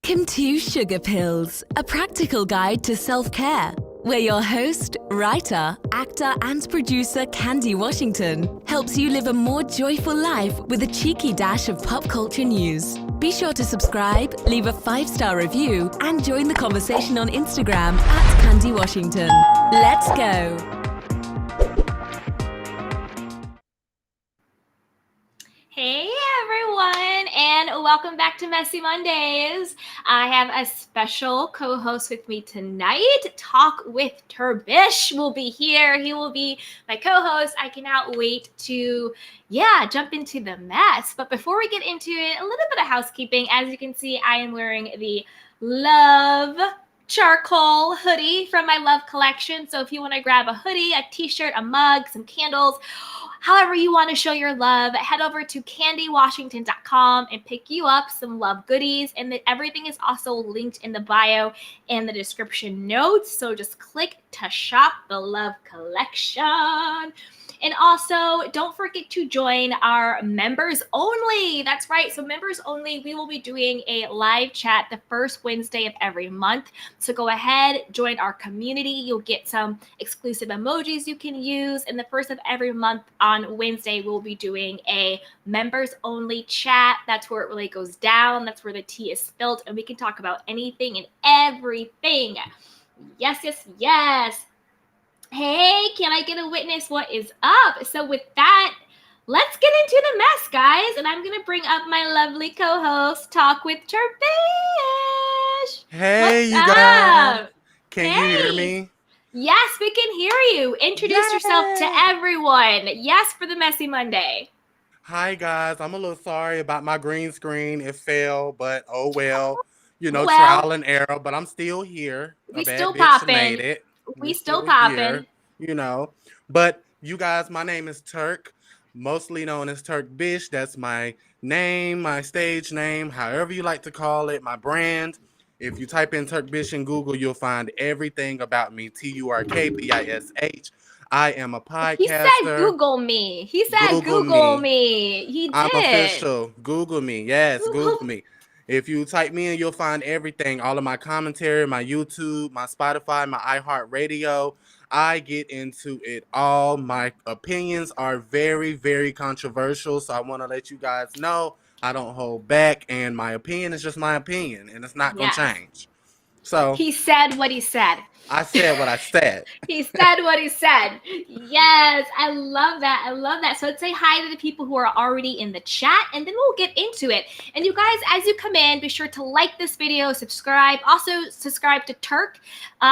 Welcome to Sugar Pills, a practical guide to self-care, where your host, writer, actor and producer Candy Washington helps you live a more joyful life with a cheeky dash of pop culture news. Be sure to subscribe, leave a 5-star review and join the conversation on Instagram at Candy Washington. Let's go! Hey everyone, and welcome back to Messy Mondays. I have a special co-host with me tonight. Talk with Turbish will be here. He will be my co-host. I cannot wait to, jump into the mess. But before we get into it, a little bit of housekeeping. As you can see, I am wearing the Love charcoal hoodie from my Love collection. So if you want to grab a hoodie, a t-shirt, a mug, some candles, however you want to show your love, head over to candywashington.com and pick you up some love goodies. And everything is also linked in the bio and the description notes. So just click to shop the Love collection. And also, don't forget to join our members only. That's right. So members only, we will be doing a live chat the first Wednesday of every month. So go ahead, join our community. You'll get some exclusive emojis you can use. And the first of every month on Wednesday, we'll be doing a members only chat. That's where it really goes down. That's where the tea is spilled. And we can talk about anything and everything. Yes, yes, yes. Hey, can I get a witness? What is up? So with that, let's get into the mess, guys. And I'm going to bring up my lovely co-host, Talk with Turbish. Hey, What's you up? guys. Can you Hey. hear me? Yes, we can hear you. Introduce yourself to everyone. Yes, for the Messy Monday. Hi, guys. I'm a little sorry about my green screen. It fell, but oh well. Well, Trial and error, but I'm still here. we A bad still bitch made popping. it. We We're still here, popping. But you guys, my name is Turk, mostly known as Turk Bish. That's my name, my stage name, however you like to call it, my brand. If you type in Turk Bish in Google, you'll find everything about me. TurkBish. I am a podcaster. He said Google me. He said Google me. He did. I'm official. Google me. Yes, Google me. If you type me in, you'll find everything. All of my commentary, my YouTube, my Spotify, my iHeartRadio. I get into it all. My opinions are very, very controversial. So I want to let you guys know I don't hold back. And my opinion is just my opinion. And it's not going to change. So he said what he said. I said what I said. He said what he said. Yes, I love that. I love that. So let's say hi to the people who are already in the chat, and then we'll get into it. And you guys, as you come in, be sure to like this video, subscribe. Also, subscribe to Turk.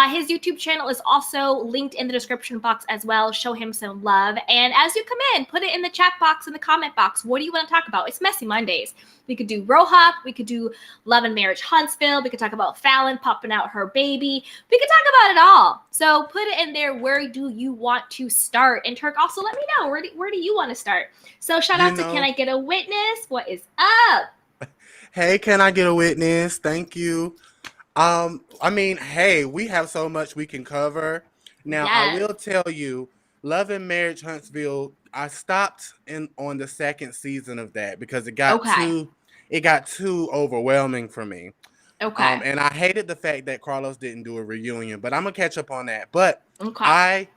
His YouTube channel is also linked in the description box as well. Show him some love. And as you come in, put it in the chat box, in the comment box. What do you want to talk about? It's Messy Mondays. We could do RHOP. We could do Love and Marriage Huntsville. We could talk about Falynn popping out her baby. We could talk about it all. So put it in there. Where do you want to start? And Turk, also let me know. Where do you want to start? So shout out to Can I Get a Witness? What is up? Hey, can I get a witness? Thank you. Hey, we have so much we can cover. Now, yes. I will tell you, Love and Marriage Huntsville, I stopped on the second season of that because it got too overwhelming for me. Okay. And I hated the fact that Carlos didn't do a reunion, but I'm gonna catch up on that. But I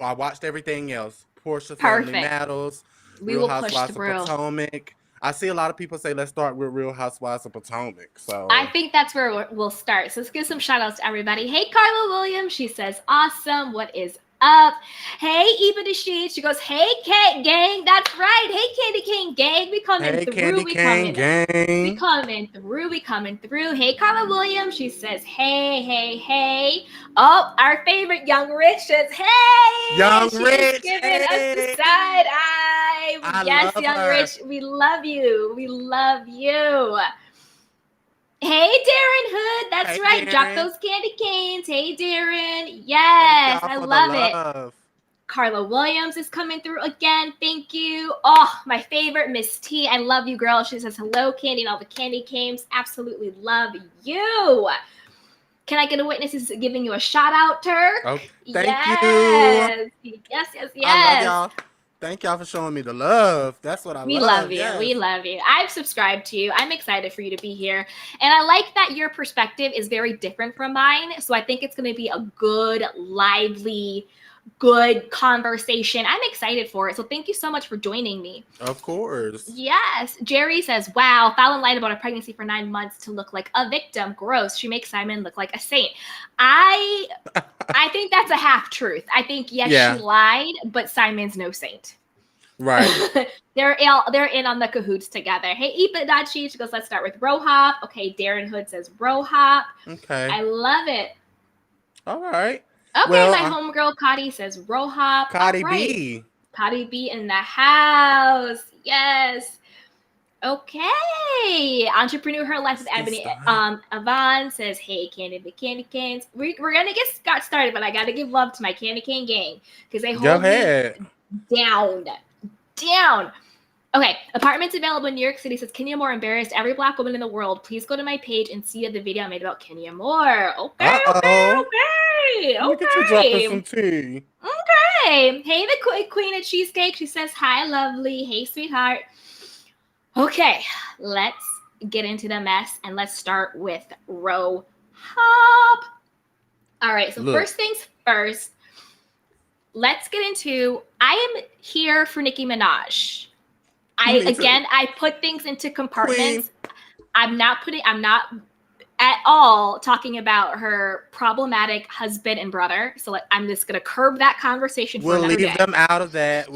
watched everything else. Portia Family Matters, Real Housewives of Potomac. I see a lot of people say let's start with Real Housewives of Potomac. So I think that's where we'll start. So let's give some shout outs to everybody. Hey, Carla Williams. She says, awesome. What is up? Hey, Eva Desheed. She goes, hey, Cat Gang. That's right. Hey, Candy Cane Gang. We coming through. Candy Cane Gang. We coming through. We coming through. Hey, Carla Williams. She says, hey, hey, hey. Oh, our favorite Young Rich says, hey. Young Rich. Giving us the side eye. Yes, Young Rich. We love you. We love you. Hey, Darren Hood. That's right. Darren. Drop those candy canes. Hey, Darren. Yes, I love it. Carla Williams is coming through again. Thank you. Oh, my favorite, Miss T. I love you, girl. She says, hello, Candy, and all the candy canes. Absolutely love you. Can I get a witness? Is giving you a shout out, Turk? Oh, thank you. Yes, yes, yes, yes. I love y'all. Thank y'all for showing me the love. That's what I We love. love you. Yes. We love you. I've subscribed to you. I'm excited for you to be here. And I like that your perspective is very different from mine. So I think it's going to be a good, lively, good conversation. I'm excited for it. So thank you so much for joining me. Of course. Yes. Jerry says, wow, Fallon lied about a pregnancy for 9 months to look like a victim. Gross. She makes Simon look like a saint. I think that's a half truth. I think, yes, Yeah. she lied, but Simon's no saint. Right. They're in on the cahoots together. Hey, Ipa.chi, she goes, let's start with RHOP. Okay, Darren Hood says RHOP. Okay. I love it. All right. Okay, Well, my homegirl Cotty says RHOP. Cardi All right. B. Cotty B in the house. Yes. Okay. Entrepreneur Her Life with Ebony. Yvonne says, hey, Candy Canes. We're going to got started, but I got to give love to my Candy Cane gang because they hold me down. Okay, apartments available in New York City says Kenya Moore embarrassed every Black woman in the world. Please go to my page and see the video I made about Kenya Moore. Okay. Look at you dropping some tea. Okay. Hey, the Queen of Cheesecake. She says, hi, lovely. Hey, sweetheart. Okay, let's get into the mess and let's start with RHOP. All right, so first things first, let's get into, I am here for Nicki Minaj. I put things into compartments. Queen. I'm not at all talking about her problematic husband and brother. So I'm just going to curb that conversation for another day. We'll leave them out of that.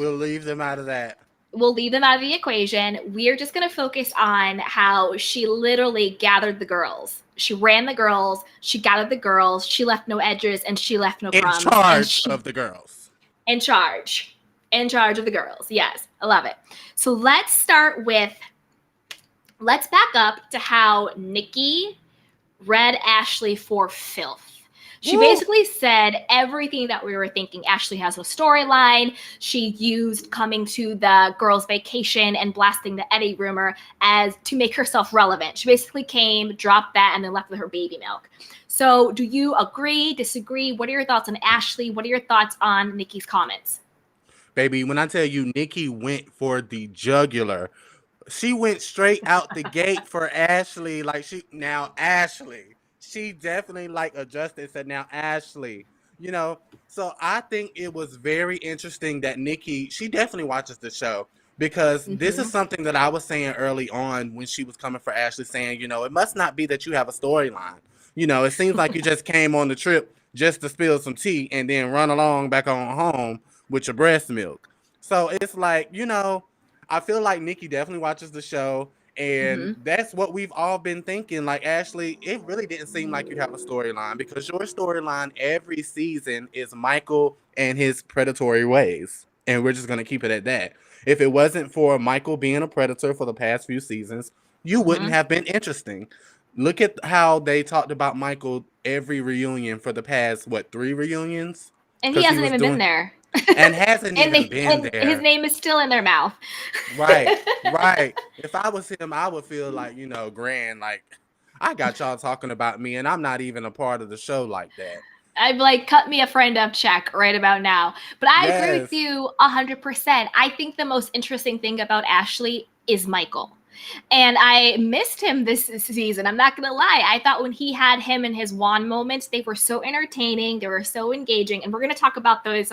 We'll leave them out of the equation. We're just going to focus on how she literally gathered the girls. She ran the girls. She gathered the girls. She left no edges and she left no crumbs. In charge of the girls. In charge of the girls. Yes, I love it. So let's back up to how Nicki read Ashley for filth. She basically said everything that we were thinking. Ashley has a storyline. She used coming to the girls' vacation and blasting the Eddie rumor as to make herself relevant. She basically came, dropped that, and then left with her baby milk. So do you agree, disagree? What are your thoughts on Ashley? What are your thoughts on Nicki's comments? Baby, when I tell you Nicki went for the jugular, she went straight out the gate for Ashley. Ashley. She definitely adjusted and said, now Ashley, so I think it was very interesting that Nicki, she definitely watches the show because this is something that I was saying early on when she was coming for Ashley saying, it must not be that you have a storyline. It seems like you just came on the trip just to spill some tea and then run along back on home with your breast milk. So it's like, I feel like Nicki definitely watches the show. And that's what we've all been thinking. Like, Ashley, it really didn't seem like you have a storyline because your storyline every season is Michael and his predatory ways. And we're just going to keep it at that. If it wasn't for Michael being a predator for the past few seasons, you wouldn't have been interesting. Look at how they talked about Michael every reunion for the past, 3 reunions? And he hasn't even been there. And hasn't even been there. His name is still in their mouth. Right. If I was him, I would feel like, grand. Like, I got y'all talking about me, and I'm not even a part of the show like that. I'd cut me a friend up check right about now. But I agree with you 100%. I think the most interesting thing about Ashley is Michael. And I missed him this season. I'm not going to lie. I thought when he had him and his Juan moments, they were so entertaining. They were so engaging. And we're going to talk about those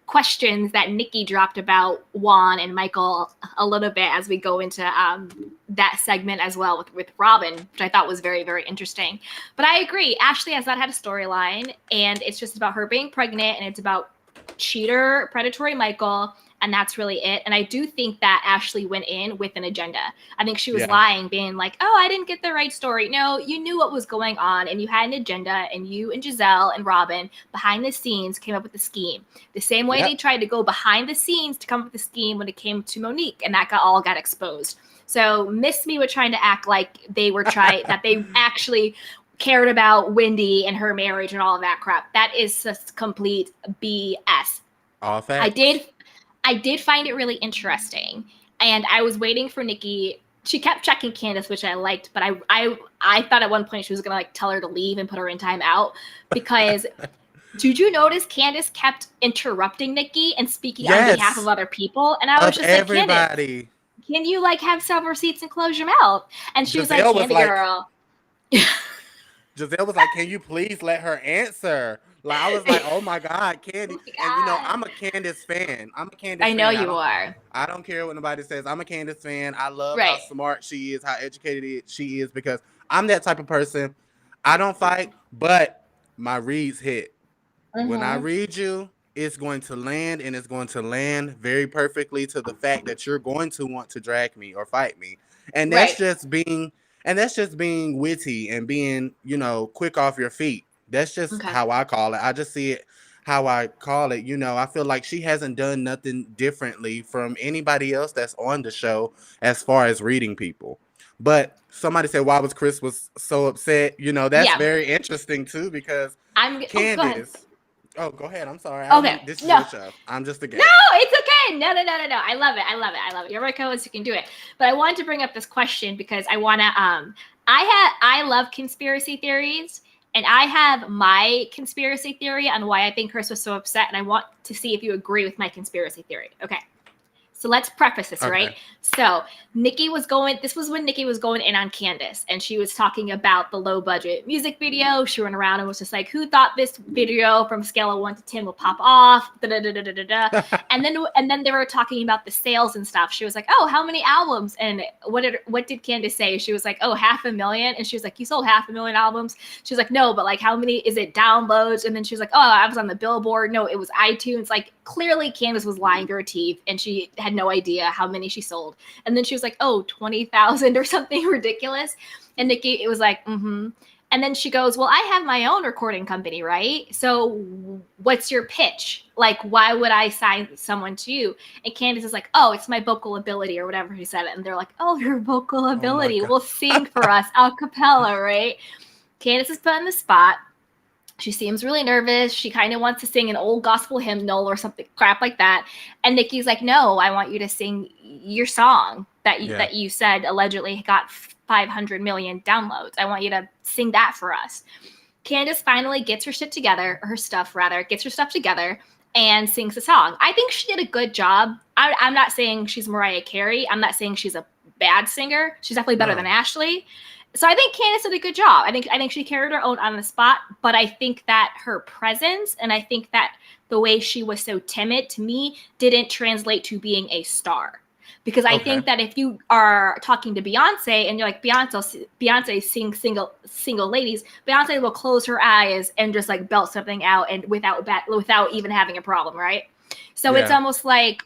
questions that Nicki dropped about Juan and Michael a little bit as we go into that segment as well with Robin, which I thought was very, very interesting. But I agree. Ashley has not had a storyline, and it's just about her being pregnant, and it's about cheater, predatory Michael, and that's really it. And I do think that Ashley went in with an agenda. I think she was lying, being like, oh, I didn't get the right story. No, you knew what was going on and you had an agenda, and you and Giselle and Robin behind the scenes came up with the scheme. The same way they tried to go behind the scenes to come up with the scheme when it came to Monique, and that all got exposed. So Miss Me was trying to act like they were that they actually cared about Wendy and her marriage and all of that crap. That is just complete BS. All facts. I did find it really interesting, and I was waiting for Nicki. She kept checking Candace, which I liked, but I thought at one point she was gonna tell her to leave and put her in timeout because Did you notice Candace kept interrupting Nikki and speaking on behalf of Yes, other people? And I was of just like, Candace, everybody. can you like have some receipts and close your mouth? And she was like, Giselle was Candy like, girl. Giselle was like, "Can you please let her answer?" Like I was like, "Oh my God, Oh Candy!" my And God. I'm a Candace fan. I'm a Candace I know fan. you are. I don't care what nobody says. I'm a Candace fan. I love how Right. smart she is, how educated she is, because I'm that type of person. I don't fight, but my reads hit. When I Mm-hmm. read you, it's going to land, and it's going to land very perfectly to the fact that you're going to want to drag me or fight me. And that's Right. just being witty and being, quick off your feet. That's just Okay. how I call it. I just see it how I call it. I feel like she hasn't done nothing differently from anybody else that's on the show as far as reading people. But somebody said, why was Chris was so upset? That's Yeah. very interesting too, because Oh, go ahead. Candace. Oh, go ahead. I'm sorry. I don't Okay. mean, this is No. your show. I'm just a No, guest. it's okay. No. I love it. I love it. I love it. You're my co-host. You can do it. But I wanted to bring up this question because I want to. I love conspiracy theories, and I have my conspiracy theory on why I think Chris was so upset, and I want to see if you agree with my conspiracy theory. Okay. So let's preface this, right? Okay. So this was when Nikki was going in on Candace, and she was talking about the low budget music video. She went around and was just like, who thought this video from scale of 1 to 10 will pop off? Da, da, da, da, da, da. And then they were talking about the sales and stuff. She was like, oh, how many albums? And what did Candace say? She was like, oh, 500,000. And she was like, you sold 500,000 albums? She was like, no, but like how many is it downloads? And then she was like, oh, I was on the Billboard. No, it was iTunes. Like clearly Candace was lying to her teeth, and she had no idea how many she sold. And then she was like, oh, 20,000 or something ridiculous. And Nikki, it was like, mm-hmm. And then she goes, well, I have my own recording company, right? So what's your pitch? Like, why would I sign someone to you? And Candace is like, oh, it's my vocal ability or whatever she said. And they're like, oh, your vocal Oh my ability. God. Well, sing for us a cappella, right? Candace is put on the spot. She seems really nervous. She kind of wants to sing an old gospel hymnal or something crap like that. And Nikki's like, no, I want you to sing your song that you said allegedly got 500 million downloads. I want you to sing that for us. Candace finally gets her stuff together and sings the song. I think she did a good job. I'm not saying she's Mariah Carey. I'm not saying she's a bad singer. She's definitely better than Ashley. So I think Candace did a good job. I think she carried her own on the spot, but I think that her presence and I think that the way she was so timid to me didn't translate to being a star. Because I think that if you are talking to Beyonce and you're like, Beyonce sings single ladies, Beyonce will close her eyes and just like belt something out and without even having a problem, right? So it's almost like,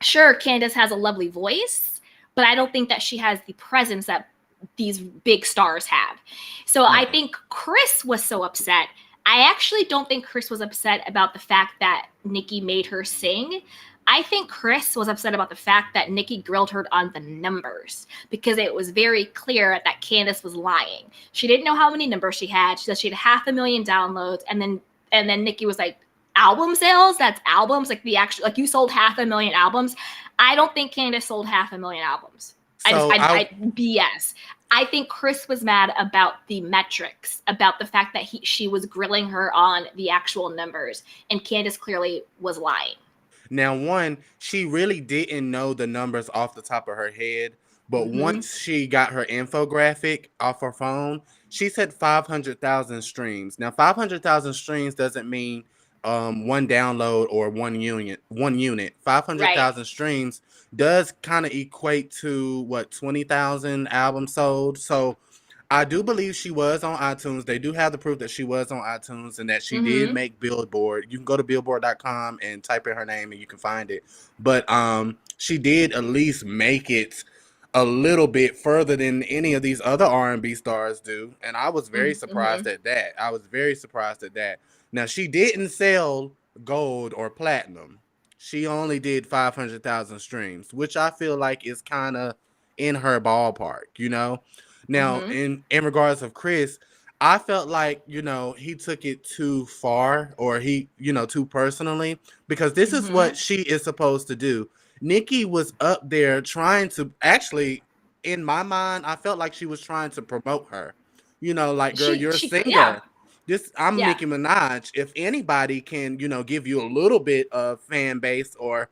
sure, Candace has a lovely voice, but I don't think that she has the presence that these big stars have. So I think Chris was so upset. I actually don't think Chris was upset about the fact that Nikki made her sing. I think Chris was upset about the fact that Nikki grilled her on the numbers because it was very clear that Candace was lying. She didn't know how many numbers she had. She said she had 500,000 downloads, and then Nikki was like, album sales? That's albums? Like you sold 500,000 albums? I don't think Candace sold 500,000 albums. So I BS. I think Chris was mad about the metrics, about the fact that she was grilling her on the actual numbers, and Candace clearly was lying. Now, one, she really didn't know the numbers off the top of her head, but once she got her infographic off her phone, she said 500,000 streams. Now, 500,000 streams doesn't mean one download or one unit. 500,000 streams does kind of equate to what, 20,000 albums sold. So I do believe she was on iTunes. They do have the proof that she was on iTunes and that she did make Billboard. You can go to billboard.com and type in her name and you can find it. But she did at least make it a little bit further than any of these other R&B stars do. And I was very surprised at that. Now, she didn't sell gold or platinum. She only did 500,000 streams, which I feel like is kind of in her ballpark. Now, in regards of Chris, I felt like, he took it too far or he, too personally, because this is what she is supposed to do. Nikki was up there trying to actually, in my mind, I felt like she was trying to promote her. Like, girl, you're a singer. I'm Yeah. Nicki Minaj. If anybody can, give you a little bit of fan base or,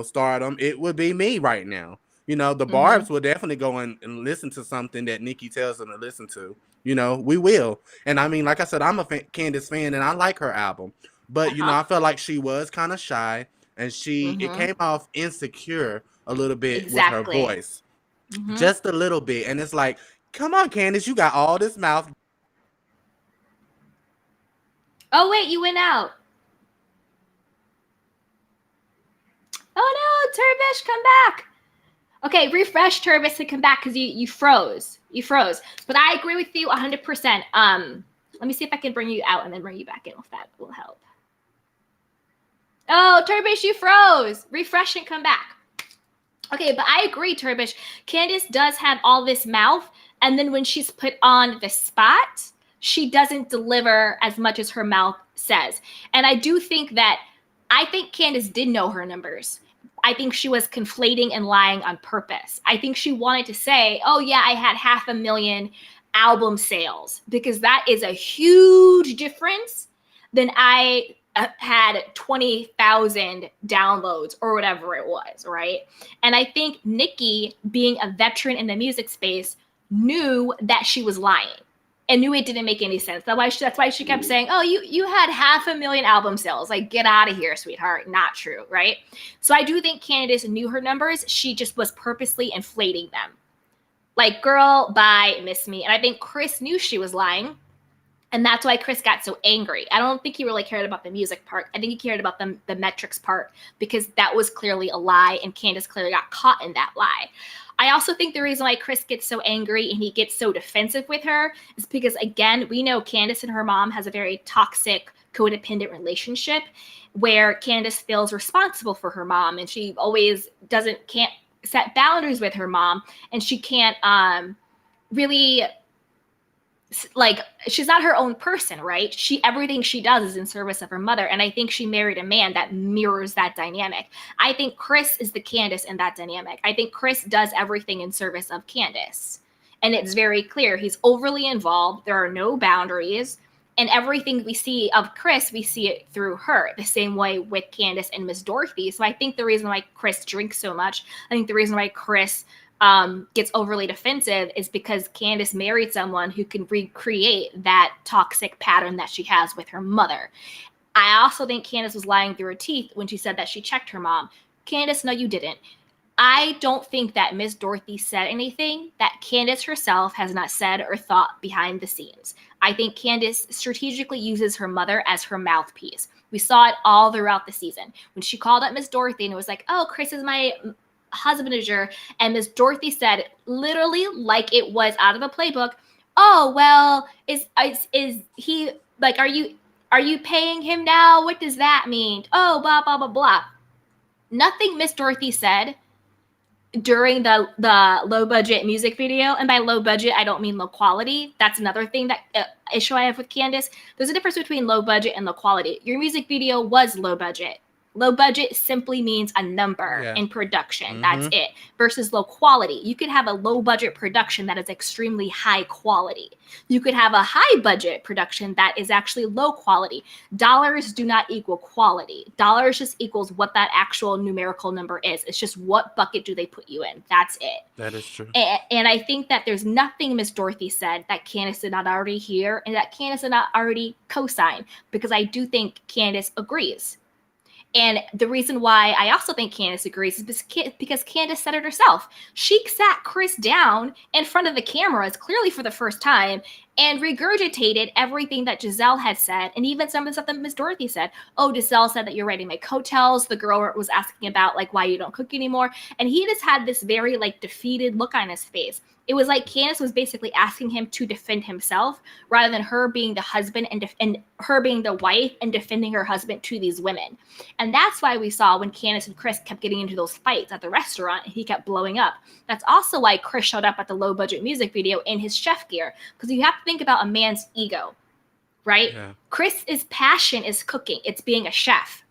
stardom, it would be me right now. The Barbs will definitely go and listen to something that Nicki tells them to listen to. We will. And I mean, like I said, I'm a Candace fan and I like her album. But, I felt like she was kind of shy and it came off insecure a little bit with her Exactly. voice. Just a little bit. And it's like, come on, Candace, you got all this mouth. Oh, wait, you went out. Oh, no, Turbish, come back. Okay, refresh Turbish to come back because you froze. You froze. But I agree with you 100%. Let me see if I can bring you out and then bring you back in if that will help. Oh, Turbish, you froze. Refresh and come back. Okay, but I agree, Turbish. Candace does have all this mouth, and then when she's put on the spot, she doesn't deliver as much as her mouth says. And I think Candace did know her numbers. I think she was conflating and lying on purpose. I think she wanted to say, oh yeah, I had 500,000 album sales, because that is a huge difference than I had 20,000 downloads or whatever it was, right? And I think Nicki, being a veteran in the music space, knew that she was lying and knew it didn't make any sense. That's why she kept saying, oh, you had 500,000 album sales. Like, get out of here, sweetheart. Not true, right? So I do think Candace knew her numbers. She just was purposely inflating them. Like, girl, bye, miss me. And I think Chris knew she was lying. And that's why Chris got so angry. I don't think he really cared about the music part. I think he cared about the metrics part, because that was clearly a lie, and Candace clearly got caught in that lie. I also think the reason why Chris gets so angry and he gets so defensive with her is because, again, we know Candace and her mom has a very toxic, codependent relationship where Candace feels responsible for her mom, and she always can't set boundaries with her mom, and she can't really, like, she's not her own person, right? Everything she does is in service of her mother. And I think she married a man that mirrors that dynamic. I think Chris is the Candace in that dynamic. I think Chris does everything in service of Candace. And it's very clear. He's overly involved. There are no boundaries. And everything we see of Chris, we see it through her, the same way with Candace and Miss Dorothy. So I think the reason why Chris drinks so much, I think the reason why Chris gets overly defensive is because Candace married someone who can recreate that toxic pattern that she has with her mother. I also think Candace was lying through her teeth when she said that she checked her mom. Candace, no, you didn't. I don't think that Miss Dorothy said anything that Candace herself has not said or thought behind the scenes. I think Candace strategically uses her mother as her mouthpiece. We saw it all throughout the season. When she called up Miss Dorothy and it was like, oh, Chris is my husbandager, and Miss Dorothy said, literally like it was out of a playbook, oh, well, is he, like, are you paying him now? What does that mean? Oh, blah, blah, blah, blah. Nothing Miss Dorothy said during the low budget music video, and by low budget, I don't mean low quality. That's another thing that issue I have with Candace. There's a difference between low budget and low quality. Your music video was low budget. Low budget simply means a number in production. That's it. Versus low quality. You could have a low budget production that is extremely high quality. You could have a high budget production that is actually low quality. Dollars do not equal quality. Dollars just equals what that actual numerical number is. It's just what bucket do they put you in. That's it. That is true. And I think that there's nothing Miss Dorothy said that Candace did not already hear and that Candace did not already co-sign, because I do think Candace agrees. And the reason why I also think Candace agrees is because Candace said it herself. She sat Chris down in front of the cameras, clearly for the first time, and regurgitated everything that Giselle had said, and even some of the stuff that Miss Dorothy said. Oh, Giselle said that you're writing my coattails. The girl was asking about, like, why you don't cook anymore. And he just had this very, like, defeated look on his face. It was like Candace was basically asking him to defend himself rather than her being the husband and her being the wife and defending her husband to these women. And that's why we saw when Candace and Chris kept getting into those fights at the restaurant and he kept blowing up. That's also why Chris showed up at the low budget music video in his chef gear, because you have to think about a man's ego, right? Yeah. Chris's passion is cooking. It's being a chef.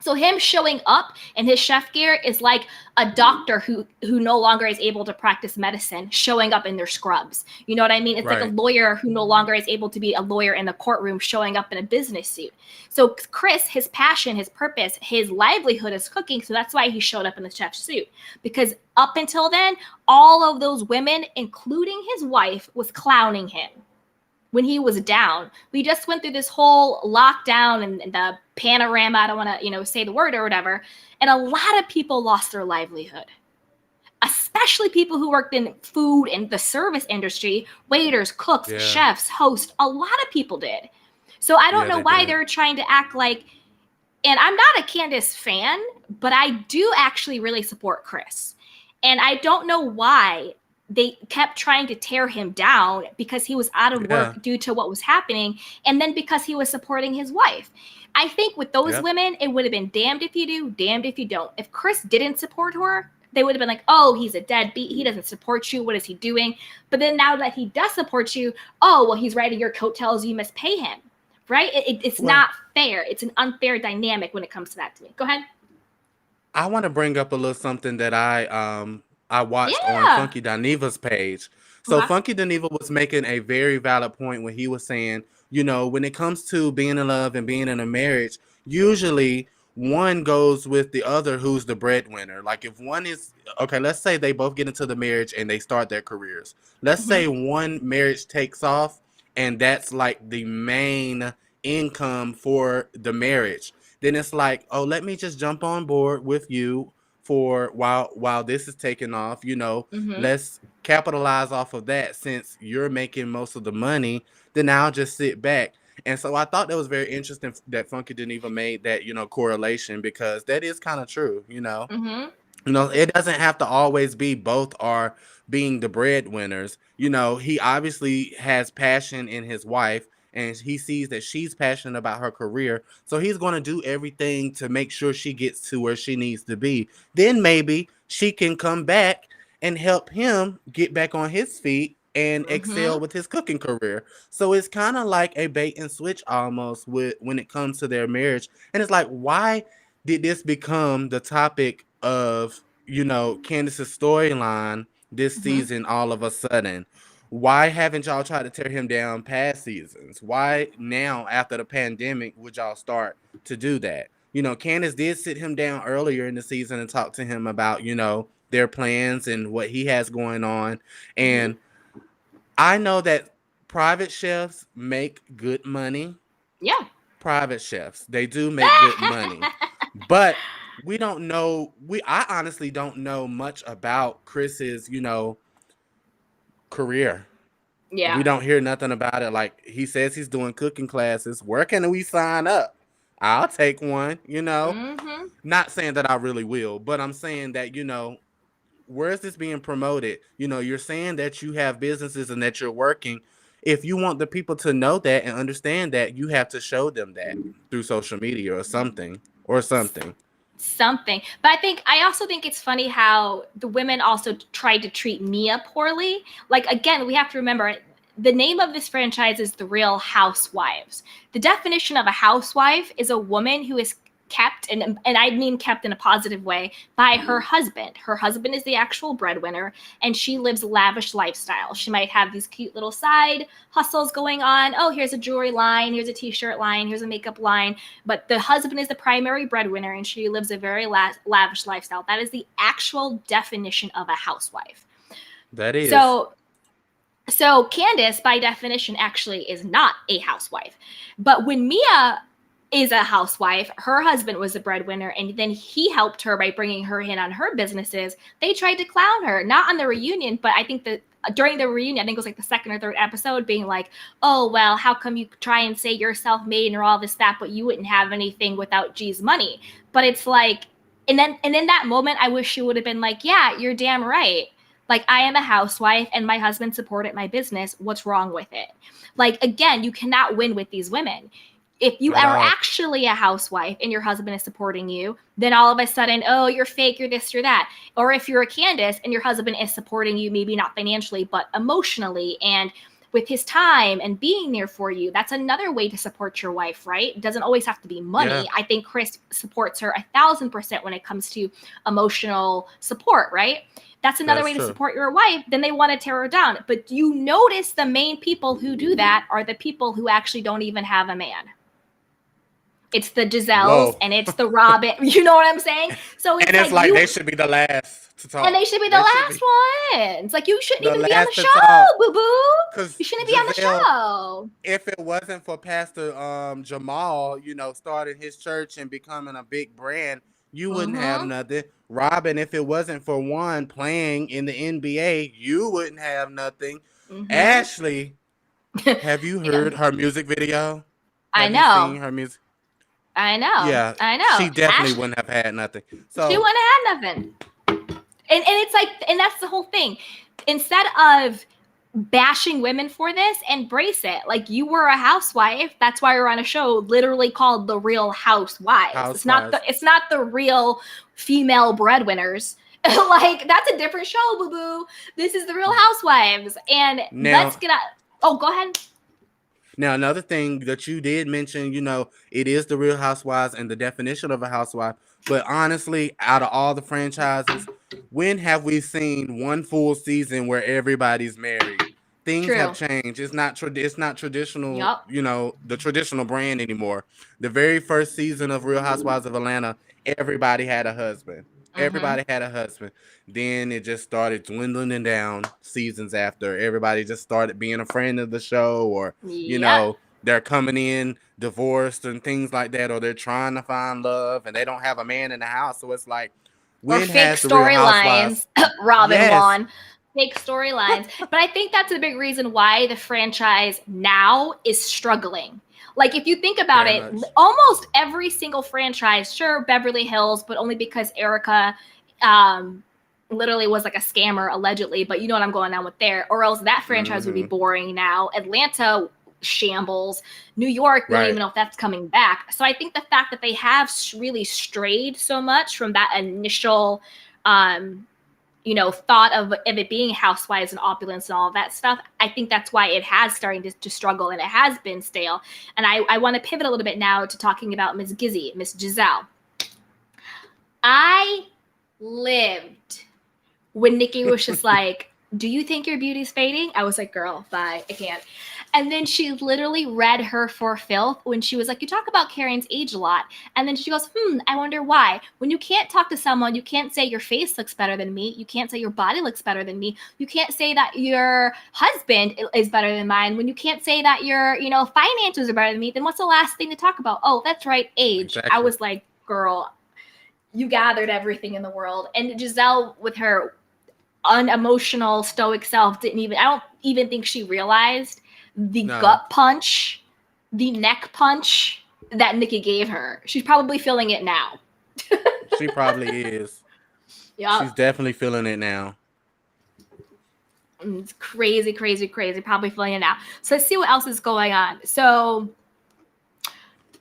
So him showing up in his chef gear is like a doctor who no longer is able to practice medicine showing up in their scrubs. You know what I mean? It's like a Right. lawyer who no longer is able to be a lawyer in the courtroom showing up in a business suit. So Chris, his passion, his purpose, his livelihood is cooking. So that's why he showed up in the chef suit. Because up until then, all of those women, including his wife, was clowning him when he was down. We just went through this whole lockdown and the panorama. I don't want to, say the word or whatever. And a lot of people lost their livelihood, especially people who worked in food and the service industry, waiters, cooks, Yeah. chefs, hosts. A lot of people did. So I don't Yeah, know they why did. they're trying to act like, and I'm not a Candace fan, but I do actually really support Chris. And I don't know why they kept trying to tear him down because he was out of Yeah. work due to what was happening, and then because he was supporting his wife. I think with those Yep. women, it would have been damned if you do, damned if you don't. If Chris didn't support her, they would have been like, oh, he's a deadbeat. He doesn't support you. What is he doing? But then now that he does support you, oh, well, he's riding your coattails. You must pay him. Right? It's Well, not fair. It's an unfair dynamic when it comes to that to me. Go ahead. I want to bring up a little something that I watched on Yeah. Funky Daniva's page. So Okay. Funky Daniva was making a very valid point when he was saying, when it comes to being in love and being in a marriage, usually one goes with the other who's the breadwinner. Like if one is okay, let's say they both get into the marriage and they start their careers. Let's Mm-hmm. say one marriage takes off and that's like the main income for the marriage. Then it's like, oh, let me just jump on board with you for while this is taking off. Mm-hmm. Let's capitalize off of that since you're making most of the money. Then I'll just sit back. And so I thought that was very interesting that Funky didn't even made that correlation, because that is kind of true. Mm-hmm. It doesn't have to always be both are being the breadwinners. He obviously has passion in his wife and he sees that she's passionate about her career. So he's going to do everything to make sure she gets to where she needs to be. Then maybe she can come back and help him get back on his feet and excel Mm-hmm. with his cooking career. So it's kind of like a bait and switch almost with when it comes to their marriage. And it's like, why did this become the topic of, Candace's storyline this Mm-hmm. season all of a sudden? Why haven't y'all tried to tear him down past seasons? Why now, after the pandemic, would y'all start to do that? Candace did sit him down earlier in the season and talk to him about, their plans and what he has going on. Mm-hmm. And I know that private chefs make good money. Yeah. Private chefs, they do make good money. But we don't know, I honestly don't know much about Chris's, career. We Yeah. don't hear nothing about it. Like he says he's doing cooking classes. Where can we sign up? I'll take one. Mm-hmm. Not saying that I really will, but I'm saying that, where is this being promoted? You're saying that you have businesses and that you're working. If you want the people to know that and understand that, you have to show them that through social media or something or something. Something. But I also think it's funny how the women also tried to treat Mia poorly. Like, again, we have to remember the name of this franchise is The Real Housewives. The definition of a housewife is a woman who is kept, and I mean kept in a positive way, by her husband. Her husband is the actual breadwinner, and she lives a lavish lifestyle. She might have these cute little side hustles going on. Oh, here's a jewelry line, here's a t-shirt line, here's a makeup line. But the husband is the primary breadwinner, and she lives a very lavish lifestyle. That is the actual definition of a housewife. That is. So Candace, by definition, actually is not a housewife. But when Mia is a housewife, her husband was a breadwinner, and then he helped her by bringing her in on her businesses. They tried to clown her, not on the reunion, but I think that during the reunion, I think it was like the second or third episode, being like, oh, well, how come you try and say you're self-made or all this stuff, but you wouldn't have anything without G's money? But it's like, and in that moment, I wish she would have been like, yeah, you're damn right. Like, I am a housewife and my husband supported my business. What's wrong with it? Like, again, you cannot win with these women. If you At are all. actually a housewife and your husband is supporting you, then all of a sudden, oh, you're fake, you're this, you're that. Or if you're a Candace and your husband is supporting you, maybe not financially, but emotionally, and with his time and being there for you. That's another way to support your wife, right? It doesn't always have to be money. Yeah. I think Chris supports her 1,000% when it comes to emotional support, right? That's another way to true. support your wife. Then they want to tear her down. But you notice the main people who do that are the people who actually don't even have a man. It's the Giselles Whoa. and it's the Robin. You know what I'm saying? So it's And it's like you, they should be the last to talk. and they should be the last ones. Like, you shouldn't the even be on the last to show, talk. boo boo. 'Cause You shouldn't be on the Giselle, show. if it wasn't for Pastor Jamal, you know, starting his church and becoming a big brand, you wouldn't have nothing. Robin, if it wasn't for Juan playing in the NBA, you wouldn't have nothing. Ashley, have you heard her music video? I Have know. you seen her music? I know. Yeah, I know. she definitely Ashley, wouldn't have had nothing. So she wouldn't have had nothing. And it's like, and that's the whole thing. Instead of bashing women for this, embrace it. Like, you were a housewife. That's why you're on a show literally called The Real Housewives. It's not the Real Female Breadwinners. Like, that's a different show, boo boo. This is The Real Housewives. And Now- let's get out. Oh, go ahead. Now, another thing that you did mention, you know, it is the Real Housewives and the definition of a housewife. But honestly, out of all the franchises, when have we seen one full season where everybody's married? Things True. have changed. It's not traditional, Yup. you know, the traditional brand anymore. The very first season of Real Housewives of Atlanta, everybody had a husband. Everybody had a husband. Then it just started dwindling down seasons after. Everybody just started being a friend of the show, or, you know, they're coming in divorced and things like that, or they're trying to find love and they don't have a man in the house. So it's like, when or fake has the Real storylines. Housewives? Robin Yes. Juan. Fake storylines. But I think that's a big reason why the franchise now is struggling. Like, if you think about Very it, much. almost every single franchise, sure, Beverly Hills, but only because Erica literally was like a scammer, allegedly. But you know what I'm going on with there. Or else that franchise would be boring now. Atlanta shambles. New York, we don't even know if that's coming back. So I think the fact that they have really strayed so much from that initial you know, thought of it being housewives and opulence and all of that stuff, I think that's why it has starting to struggle and it has been stale. And I want to pivot a little bit now to talking about Miss Gizzy, Miss Giselle. I lived when Nikki was just like, do you think your beauty's fading? I was like, girl, bye, I can't. And then she literally read her for filth when she was like, you talk about Karen's age a lot. And then she goes, I wonder why. When you can't talk to someone, you can't say your face looks better than me. You can't say your body looks better than me. You can't say that your husband is better than mine. When you can't say that your, you know, finances are better than me, then what's the last thing to talk about? Oh, that's right, age. Exactly. I was like, girl, you gathered everything in the world. And Giselle, with her unemotional, stoic self, I don't even think she realized the gut punch, the neck punch that Nikki gave her. She's probably feeling it now. She probably is. Yeah. She's definitely feeling it now. It's crazy, crazy, crazy. Probably feeling it now. So let's see what else is going on. So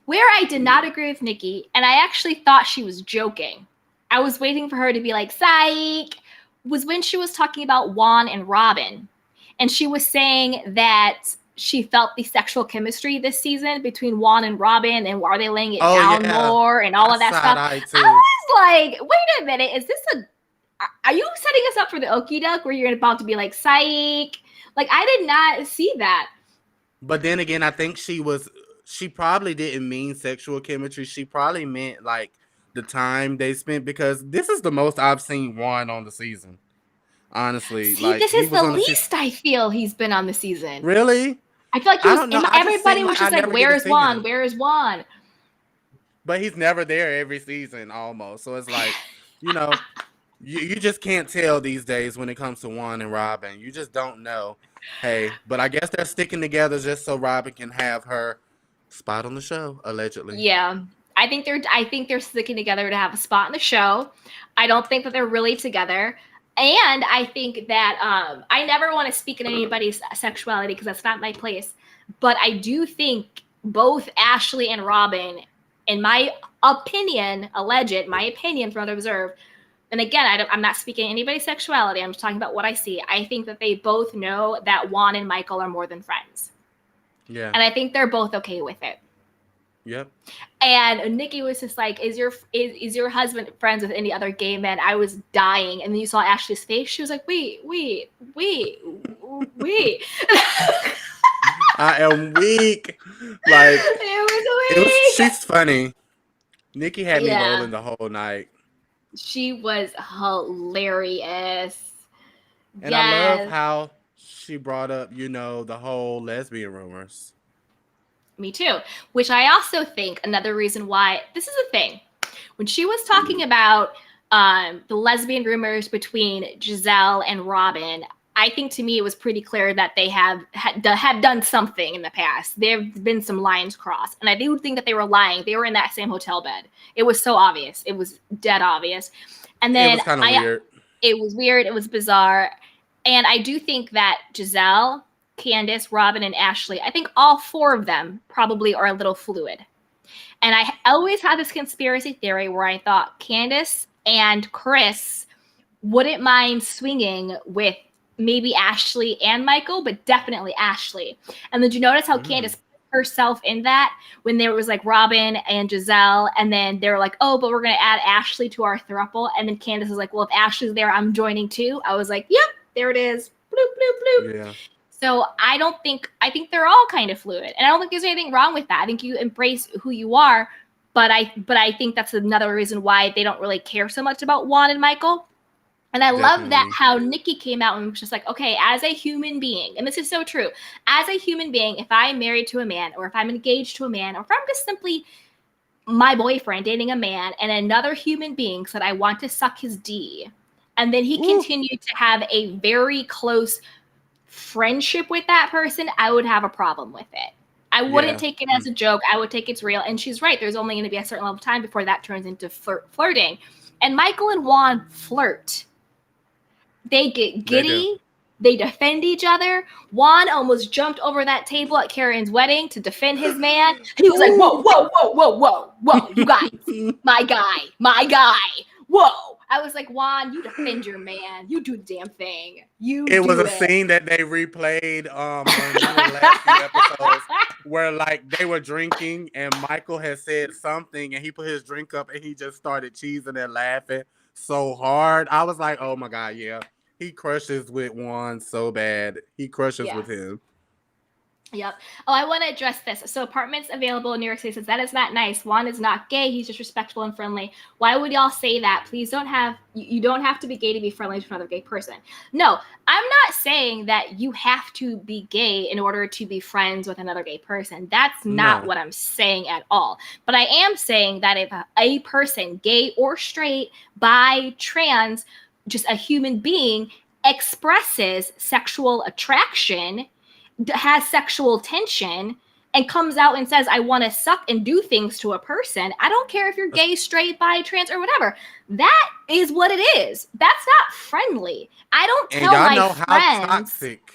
where I did not agree with Nikki, and I actually thought she was joking, I was waiting for her to be like, psych, was when she was talking about Juan and Robin. And she was saying that she felt the sexual chemistry this season between Juan and Robin, and are they laying it down more and all of that stuff. I was like, wait a minute, is this are you setting us up for the okie doke where you're about to be like, psych? Like, I did not see that. But then again, I think she probably didn't mean sexual chemistry. She probably meant like the time they spent, because this is the most I've seen Juan on the season. Honestly, see, like, this is the least I feel he's been on the season. Really? I feel like he was, everybody was just like, where is Juan? Where is Juan? But he's never there every season almost. So it's like, you know, you just can't tell these days when it comes to Juan and Robin. You just don't know. Hey, but I guess they're sticking together just so Robin can have her spot on the show, allegedly. Yeah. I think they're sticking together to have a spot in the show. I don't think that they're really together. And I think that I never want to speak in anybody's sexuality because that's not my place. But I do think both Ashley and Robin, in my opinion, my opinion from what I observed, and again, I'm not speaking anybody's sexuality. I'm just talking about what I see. I think that they both know that Juan and Michael are more than friends. Yeah. And I think they're both okay with it. Yep. And Nikki was just like, is your husband friends with any other gay men? I was dying. And then you saw Ashley's face. She was like, wait. I am weak. Like, it was weak. She's funny. Nikki had me Yeah. rolling the whole night. She was hilarious. And I love how she brought up, the whole lesbian rumors. Me too. Which I also think another reason why this is a thing. When she was talking about the lesbian rumors between Giselle and Robin, I think to me it was pretty clear that they have done something in the past. There have been some lines crossed. And I do think that they were lying. They were in that same hotel bed. It was so obvious. It was dead obvious. And then it was kind of weird. It was weird. It was bizarre. And I do think that Giselle, Candace, Robin, and Ashley, I think all four of them probably are a little fluid. And I always had this conspiracy theory where I thought Candace and Chris wouldn't mind swinging with maybe Ashley and Michael, but definitely Ashley. And did you notice how Candace put herself in that when there was like Robin and Giselle, and then they were like, oh, but we're going to add Ashley to our throuple. And then Candace was like, well, if Ashley's there, I'm joining too. I was like, yep, there it is. Bloop, bloop, bloop. Yeah. So I think they're all kind of fluid. And I don't think there's anything wrong with that. I think you embrace who you are, but I think that's another reason why they don't really care so much about Juan and Michael. And I love that how Nikki came out and was just like, okay, as a human being, and this is so true, as a human being, if I'm married to a man, or if I'm engaged to a man, or if I'm just simply my boyfriend dating a man, and another human being said, I want to suck his D, and then he continued to have a very close friendship with that person, I would have a problem with it. I wouldn't take it as a joke. I would take it's real. And she's right. There's only going to be a certain level of time before that turns into flirting. And Michael and Juan flirt. They get giddy. They defend each other. Juan almost jumped over that table at Karen's wedding to defend his man. He was like, whoa, you guys, my guy, whoa. I was like, Juan, you defend your man. You do the damn thing. It was a scene that they replayed on the last few episodes where like they were drinking and Michael had said something and he put his drink up and he just started cheesing and laughing so hard. I was like, oh my God, yeah. He crushes with Juan so bad. He crushes with him. Yep. Oh, I want to address this. So apartments available in New York City says that is not nice. Juan is not gay. He's just respectful and friendly. Why would y'all say that? Please you don't have to be gay to be friendly to another gay person. No, I'm not saying that you have to be gay in order to be friends with another gay person. That's not what I'm saying at all. But I am saying that if a person, gay or straight, bi, trans, just a human being, expresses sexual attraction, has sexual tension, and comes out and says, I want to suck and do things to a person, I don't care if you're gay, straight, bi, trans, or whatever. That is what it is. That's not friendly. I don't tell my friends. How toxic.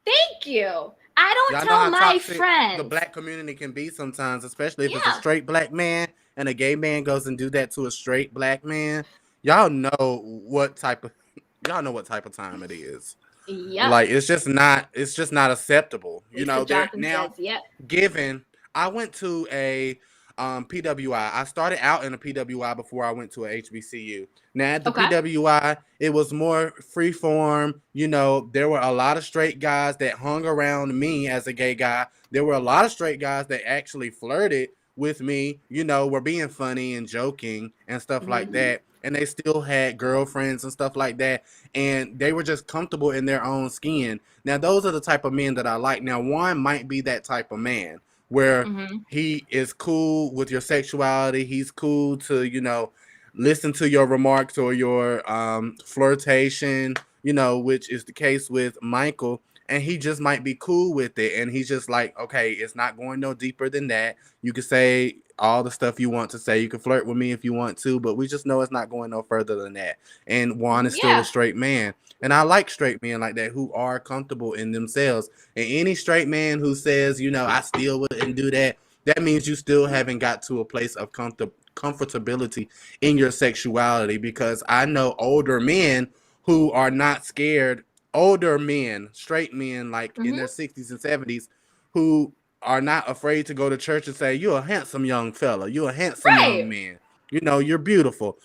Thank you. I don't tell my friends. The black community can be sometimes, especially if it's a straight black man and a gay man goes and do that to a straight black man. Y'all know what type of time it is. Yeah, like it's just not acceptable. Given I went to a PWI. I started out in a PWI before I went to a HBCU. Now at the PWI, it was more freeform. There were a lot of straight guys that hung around me as a gay guy. There were a lot of straight guys that actually flirted with me, were being funny and joking and stuff like that. And they still had girlfriends and stuff like that. And they were just comfortable in their own skin. Now, those are the type of men that I like. Now, Juan might be that type of man where he is cool with your sexuality. He's cool to, listen to your remarks or your flirtation, which is the case with Michael. And he just might be cool with it. And he's just like, okay, it's not going no deeper than that. You can say all the stuff you want to say. You can flirt with me if you want to, but we just know it's not going no further than that. And Juan is still a straight man. And I like straight men like that who are comfortable in themselves. And any straight man who says, I still wouldn't do that, that means you still haven't got to a place of comfortability in your sexuality, because I know older men who are not scared, older men, straight men, like in their 60s and 70s, who are not afraid to go to church and say, "You're a handsome young fella. You're a handsome young Right. man. You're beautiful."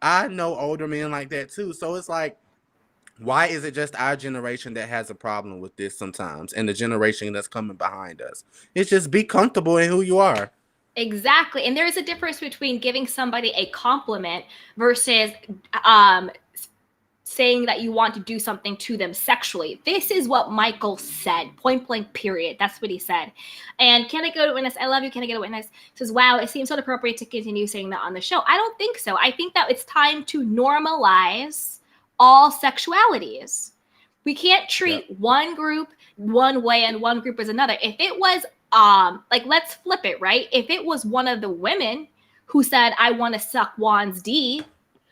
I know older men like that too. So it's like, why is it just our generation that has a problem with this sometimes, and the generation that's coming behind us? It's just be comfortable in who you are. Exactly. And there's a difference between giving somebody a compliment versus um, saying that you want to do something to them sexually. This is what Michael said, point blank, period. That's what he said. And can I go to witness? I love you. Can I get a witness? Says, wow, it seems inappropriate to continue saying that on the show. I don't think so. I think that it's time to normalize all sexualities. We can't treat one group one way and one group as another. If it was like, let's flip it, right? If it was one of the women who said, I want to suck Juan's D,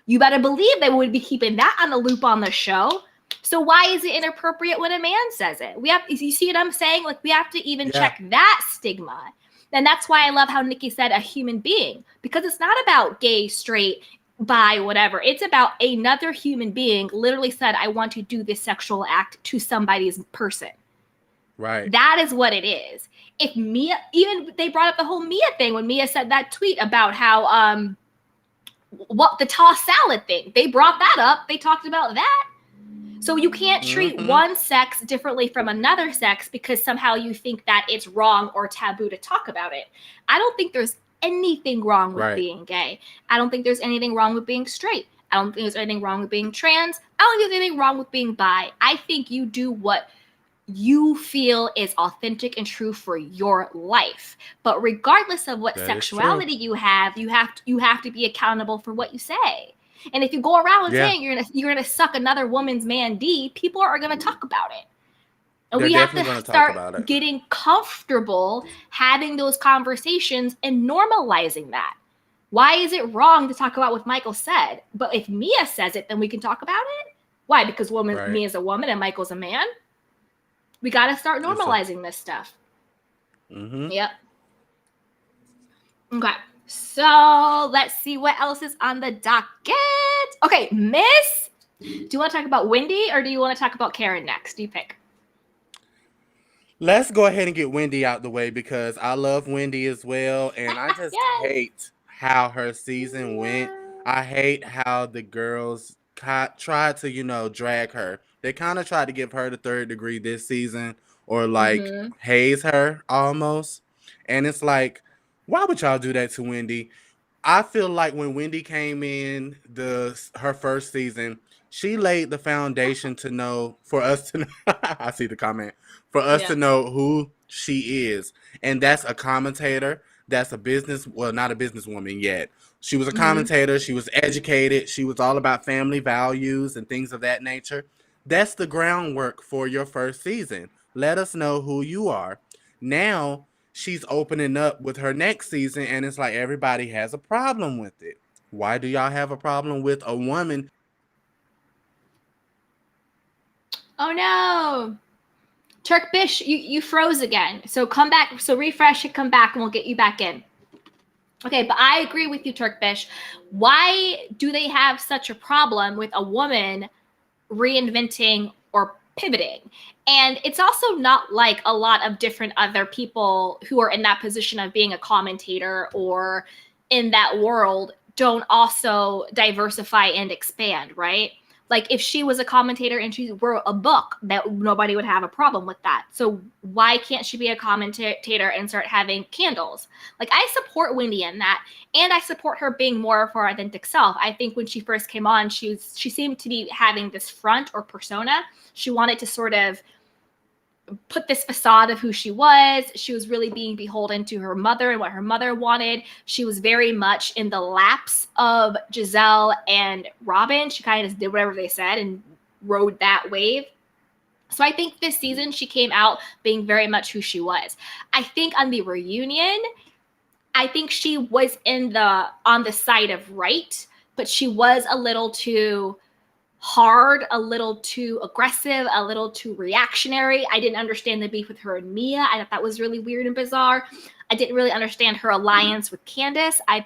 you better believe they would be keeping that on the loop on the show. So why is it inappropriate when a man says it? You see what I'm saying? Like, we have to even check that stigma. And that's why I love how Nikki said a human being, because it's not about gay, straight, bi, whatever. It's about another human being literally said, I want to do this sexual act to somebody's person. Right. That is what it is. If Mia, even they brought up the whole Mia thing when Mia said that tweet about how, what the tossed salad thing, they brought that up. They talked about that. So you can't treat one sex differently from another sex because somehow you think that it's wrong or taboo to talk about it. I don't think there's anything wrong with being gay. I don't think there's anything wrong with being straight. I don't think there's anything wrong with being trans. I don't think there's anything wrong with being bi. I think you do what you feel is authentic and true for your life. But regardless of what sexuality you have to be accountable for what you say. And if you go around saying you're gonna suck another woman's man D, people are gonna talk about it. And we have to start getting comfortable having those conversations and normalizing that. Why is it wrong to talk about what Michael said? But if Mia says it, then we can talk about it? Why? Because Mia's a woman and Michael's a man? We got to start normalizing this stuff. Yep. Okay. So let's see what else is on the docket. Okay, Miss, do you want to talk about Wendy or do you want to talk about Karen next? You pick. Let's go ahead and get Wendy out the way because I love Wendy as well. And I just hate how her season went. I hate how the girls tried to, drag her. They kind of tried to give her the third degree this season, or like haze her almost. And it's like, why would y'all do that to Wendy? I feel like when Wendy came in her first season, she laid the foundation for us to know. I see the comment. For us to know who she is. And that's a commentator. That's not a businesswoman yet. She was a commentator. She was educated. She was all about family values and things of that nature. That's the groundwork for your first season. Let us know who you are. Now she's opening up with her next season, and it's like everybody has a problem with it. Why do y'all have a problem with a woman? Oh no. Turk Bish, you froze again. So come back. So refresh it, come back, and we'll get you back in. Okay, but I agree with you, Turk Bish. Why do they have such a problem with a woman reinventing or pivoting? And it's also not like a lot of different other people who are in that position of being a commentator or in that world don't also diversify and expand, right? Like if she was a commentator and she wrote a book, that nobody would have a problem with that. So why can't she be a commentator and start having candles? Like I support Wendy in that, and I support her being more of her authentic self. I think when she first came on, she seemed to be having this front or persona. She wanted to sort of put this facade of who she was. She was really being beholden to her mother and what her mother wanted. She was very much in the laps of Giselle and Robin. She kind of just did whatever they said and rode that wave. So I think this season she came out being very much who she was. I think on the reunion, I think she was on the side of right, but she was a little too hard, a little too aggressive, a little too reactionary. I didn't understand the beef with her and Mia. I thought that was really weird and bizarre. I didn't really understand her alliance with Candace. I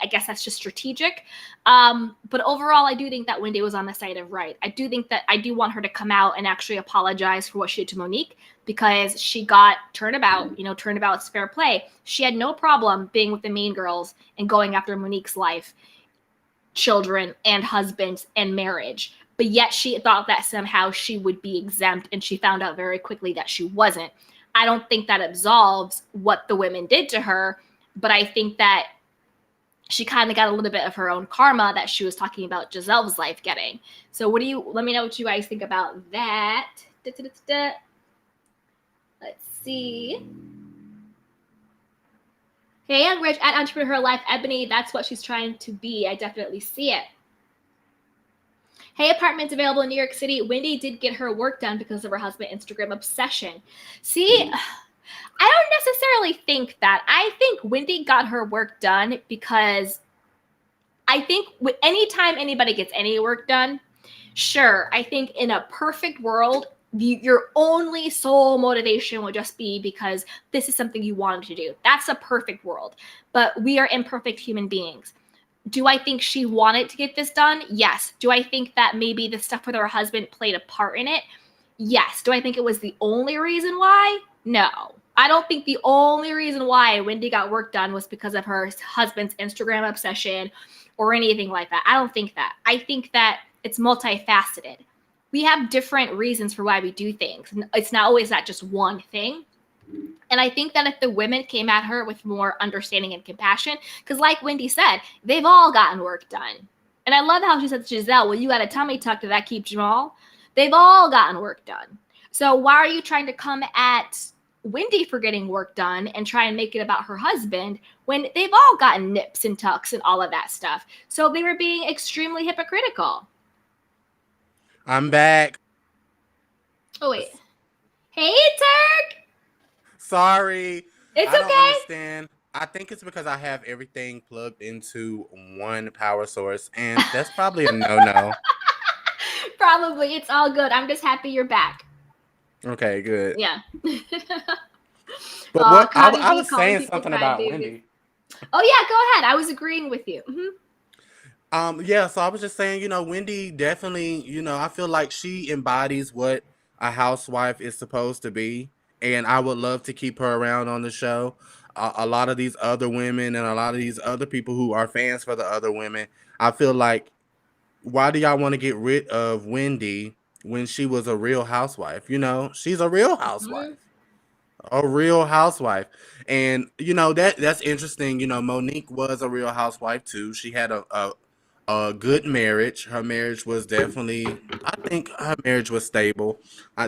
guess that's just strategic. But overall, I do think that Wendy was on the side of right. I do want her to come out and actually apologize for what she did to Monique, because she got turnabout. Turnabout's fair play. She had no problem being with the Mean Girls and going after Monique's life, children and husbands and marriage. But yet she thought that somehow she would be exempt, and she found out very quickly that she wasn't. I don't think that absolves what the women did to her, but I think that she kind of got a little bit of her own karma that she was talking about Giselle's life getting. So let me know what you guys think about that. Let's see. Hey, Young Rich at Entrepreneur Life, Ebony, that's what she's trying to be. I definitely see it. Hey, apartments available in New York City. Wendy did get her work done because of her husband Instagram obsession. See, I don't necessarily think that. I think Wendy got her work done because I think anytime anybody gets any work done, sure, I think in a perfect world, your only sole motivation will just be because this is something you wanted to do. That's a perfect world. But we are imperfect human beings. Do I think she wanted to get this done? Yes. Do I think that maybe the stuff with her husband played a part in it? Yes. Do I think it was the only reason why? No. I don't think the only reason why Wendy got work done was because of her husband's Instagram obsession or anything like that. I don't think that. I think that it's multifaceted. We have different reasons for why we do things. It's not always that just one thing. And I think that if the women came at her with more understanding and compassion, because like Wendy said, they've all gotten work done. And I love how she said to Giselle, well, you got a tummy tuck, did that keep Jamal? They've all gotten work done. So why are you trying to come at Wendy for getting work done and try and make it about her husband when they've all gotten nips and tucks and all of that stuff? So they were being extremely hypocritical. I'm back. Oh, wait. Hey, Turk! Sorry. It's I don't okay. understand. I think it's because I have everything plugged into one power source, and that's probably a no-no. Probably. It's all good. I'm just happy you're back. Okay, good. Yeah. But what I was saying something about Wendy. Oh, yeah, go ahead. I was agreeing with you. Mm-hmm. Yeah, so I was just saying, Wendy definitely, I feel like she embodies what a housewife is supposed to be. And I would love to keep her around on the show. A lot of these other women and a lot of these other people who are fans for the other women, I feel like, why do y'all want to get rid of Wendy when she was a real housewife? She's a real housewife. A real housewife. And, that's interesting. Monique was a real housewife too. She had a good marriage. Her marriage was I think her marriage was stable.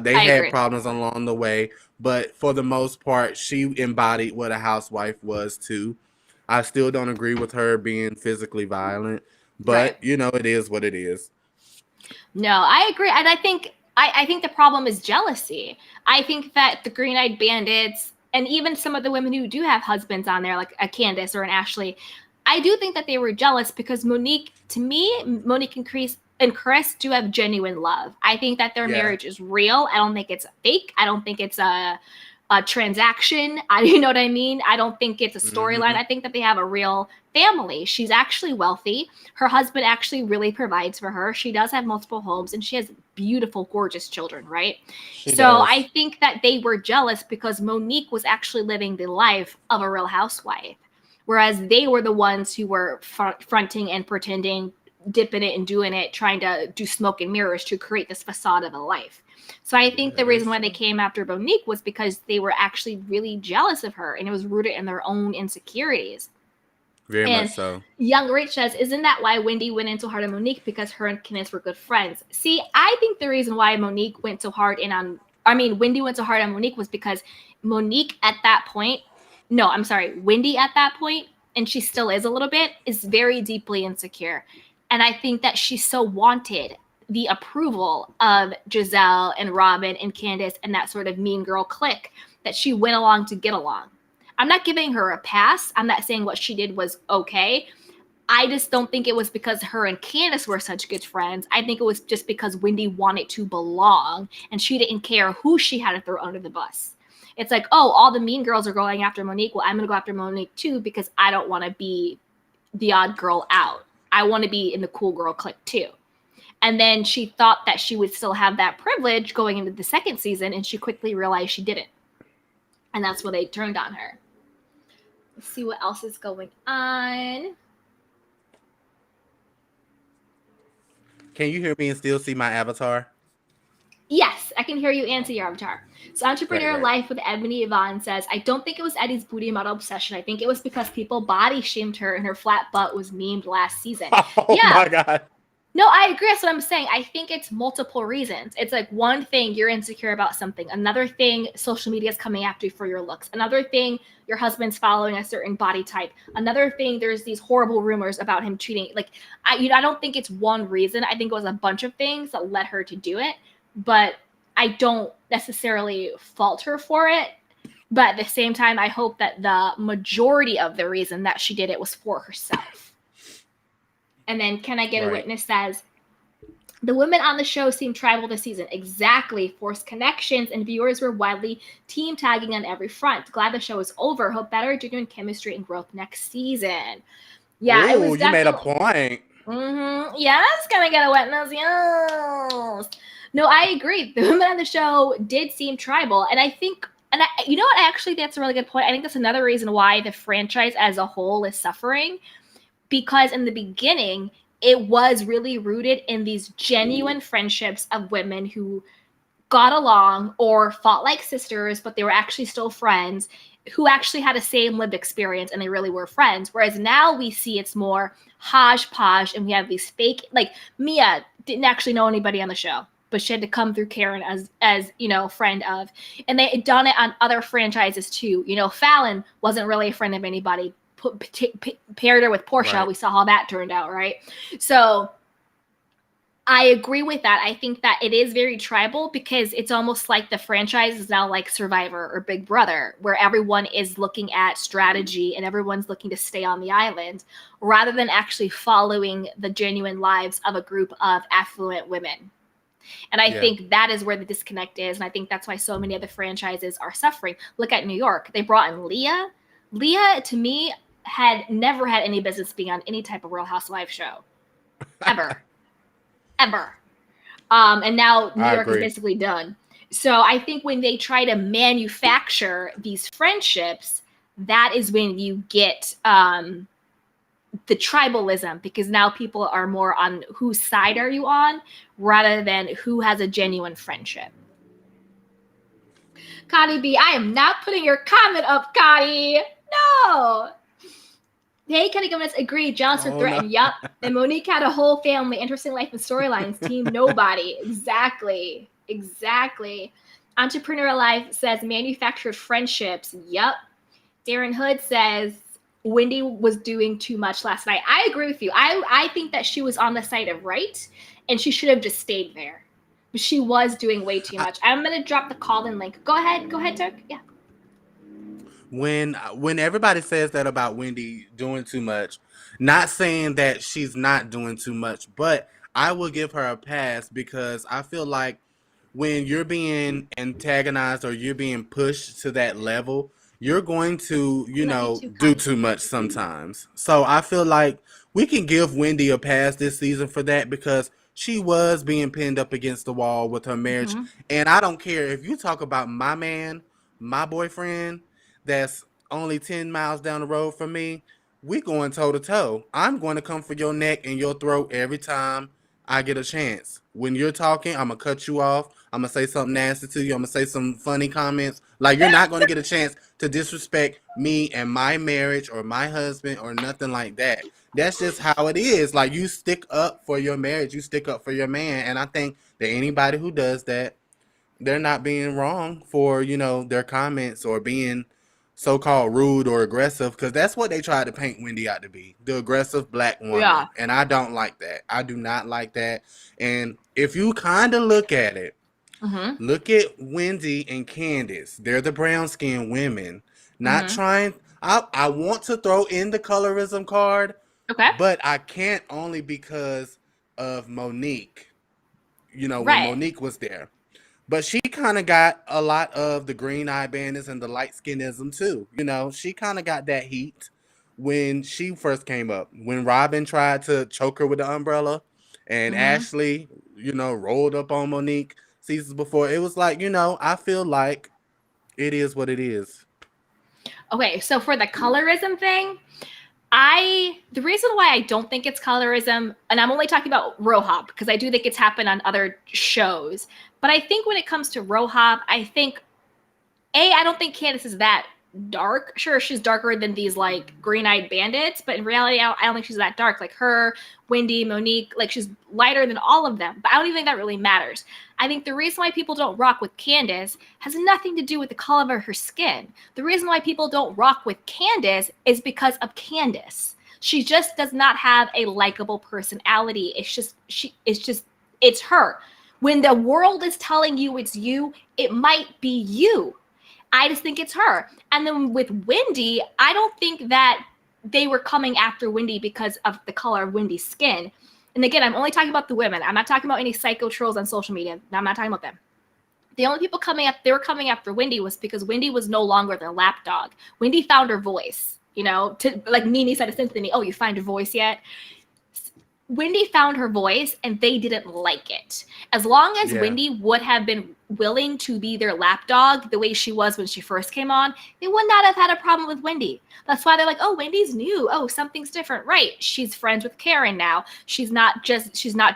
They I had agree. problems along the way, but for the most part, she embodied what a housewife was too. I still don't agree with her being physically violent, but Right. it is what it is. No, I agree. And I think the problem is jealousy. I think that the Green Eyed Bandits and even some of the women who do have husbands on there, like a Candace or an Ashley, I do think that they were jealous because Monique and Chris do have genuine love. I think that their marriage is real. I don't think it's fake. I don't think it's a transaction. You know what I mean? I don't think it's a storyline. I think that they have a real family. She's actually wealthy. Her husband actually really provides for her. She does have multiple homes and she has beautiful, gorgeous children, right? She So does. I think that they were jealous because Monique was actually living the life of a real housewife, whereas they were the ones who were fronting and pretending, dipping it and doing it, trying to do smoke and mirrors to create this facade of a life. So I think the reason why they came after Monique was because they were actually really jealous of her, and it was rooted in their own insecurities. Very much so. Young Rich says, isn't that why Wendy went in so hard on Monique? Because her and Candace were good friends. See, I think the reason why Wendy went so hard on Monique was because Wendy at that point, and she still is a little bit, is very deeply insecure. And I think that she so wanted the approval of Giselle and Robin and Candace and that sort of mean girl clique that she went along to get along. I'm not giving her a pass. I'm not saying what she did was okay. I just don't think it was because her and Candace were such good friends. I think it was just because Wendy wanted to belong and she didn't care who she had to throw under the bus. It's like, oh, all the mean girls are going after Monique. Well, I'm going to go after Monique too because I don't want to be the odd girl out. I want to be in the cool girl clique too. And then she thought that she would still have that privilege going into the second season, and she quickly realized she didn't. And that's when they turned on her. Let's see what else is going on. Can you hear me and still see my avatar? Yes, I can hear you and see your avatar. So Entrepreneur Right. Life with Ebony Yvonne says, I don't think it was Eddie's booty model obsession. I think it was because people body shamed her and her flat butt was memed last season. Oh my God. No, I agree. That's what I'm saying. I think it's multiple reasons. It's like one thing, you're insecure about something. Another thing, social media is coming after you for your looks. Another thing, your husband's following a certain body type. Another thing, there's these horrible rumors about him cheating. Like, I don't think it's one reason. I think it was a bunch of things that led her to do it. But I don't necessarily fault her for it. But at the same time, I hope that the majority of the reason that she did it was for herself. And then Can I Get a Witness says, the women on the show seemed tribal this season. Exactly. Forced connections, and viewers were widely team tagging on every front. Glad the show is over. Hope better, genuine chemistry and growth next season. Yeah, Ooh, it was you made a point. Yes, Can I Get a Witness? Yes. No, I agree. The women on the show did seem tribal. And I think, you know what? Actually, that's a really good point. I think that's another reason why the franchise as a whole is suffering. Because in the beginning, it was really rooted in these genuine friendships of women who got along or fought like sisters, but they were actually still friends, who actually had the same lived experience and they really were friends. Whereas now we see it's more hodgepodge and we have these fake, like Mia didn't actually know anybody on the show, but she had to come through Karen as friend of. And they had done it on other franchises too. Falynn wasn't really a friend of anybody. Paired her with Portia, right. We saw how that turned out, right? So I agree with that. I think that it is very tribal because it's almost like the franchise is now like Survivor or Big Brother, where everyone is looking at strategy and everyone's looking to stay on the island rather than actually following the genuine lives of a group of affluent women. And I think that is where the disconnect is. And I think that's why so many of the franchises are suffering. Look at New York. They brought in Leah. Leah, to me, had never had any business being on any type of Real Housewives show. Ever. Ever. And now New York is basically done. So I think when they try to manufacture these friendships, that is when you get the tribalism, because now people are more on whose side are you on rather than who has a genuine friendship. Connie B, I am not putting your comment up, Connie. No. Hey, Kenny Gomez, agree. Jealous or threatened. No. Yup. And Monique had a whole family, interesting life and storylines. Team nobody. Exactly. Entrepreneur Life says manufactured friendships. Yup. Darren Hood says Wendy was doing too much last night. I agree with you. I think that she was on the side of right, and she should have just stayed there. But she was doing way too much. I'm going to drop the call-in link. Go ahead, Turk. Yeah. When everybody says that about Wendy doing too much, not saying that she's not doing too much, but I will give her a pass because I feel like when you're being antagonized or you're being pushed to that level, you're going to, do too much sometimes. So I feel like we can give Wendy a pass this season for that because she was being pinned up against the wall with her marriage. Mm-hmm. And I don't care if you talk about my man, my boyfriend, that's only 10 miles down the road from me, we going toe to toe. I'm going to come for your neck and your throat every time I get a chance. When you're talking, I'm going to cut you off. I'm going to say something nasty to you. I'm going to say some funny comments. Like, you're not going to get a chance to disrespect me and my marriage or my husband or nothing like that. That's just how it is. Like, you stick up for your marriage. You stick up for your man. And I think that anybody who does that, they're not being wrong for, their comments or being so-called rude or aggressive, because that's what they tried to paint Wendy out to be, the aggressive black woman. Yeah. And I don't like that. I do not like that. And if you kind of look at it, look at Wendy and Candace. They're the brown-skinned women. Not trying. I want to throw in the colorism card, Okay. But I can't only because of Monique. You know, when Right. Monique was there. But she kind of got a lot of the green eye bandits and the light skinism too. You know, she kind of got that heat when she first came up. When Robin tried to choke her with the umbrella and Ashley, you know, rolled up on Monique seasons before, it was like, you know, I feel like it is what it is. Okay, so for the colorism thing, the reason why I don't think it's colorism, and I'm only talking about RHOP because I do think it's happened on other shows, but I think when it comes to RHOP, I think I don't think Candace is that dark. Sure, she's darker than these like green-eyed bandits, but in reality, I don't think she's that dark. Like her, Wendy, Monique, like she's lighter than all of them. But I don't even think that really matters. I think the reason why people don't rock with Candace has nothing to do with the color of her skin. The reason why people don't rock with Candace is because of Candace. She just does not have a likable personality. It's her. When the world is telling you it's you, it might be you. I just think it's her. And then with Wendy, I don't think that they were coming after Wendy because of the color of Wendy's skin. And again, I'm only talking about the women. I'm not talking about any psycho trolls on social media. I'm not talking about them. The only people they were coming after Wendy was because Wendy was no longer their lapdog. Wendy found her voice, you know, to like Nene said to Cynthia, oh, you find your voice yet? Wendy found her voice and they didn't like it. As long as Wendy would have been willing to be their lapdog the way she was when she first came on, they would not have had a problem with Wendy. That's why they're like, oh, Wendy's new. Oh, something's different. Right. She's friends with Karen now. She's not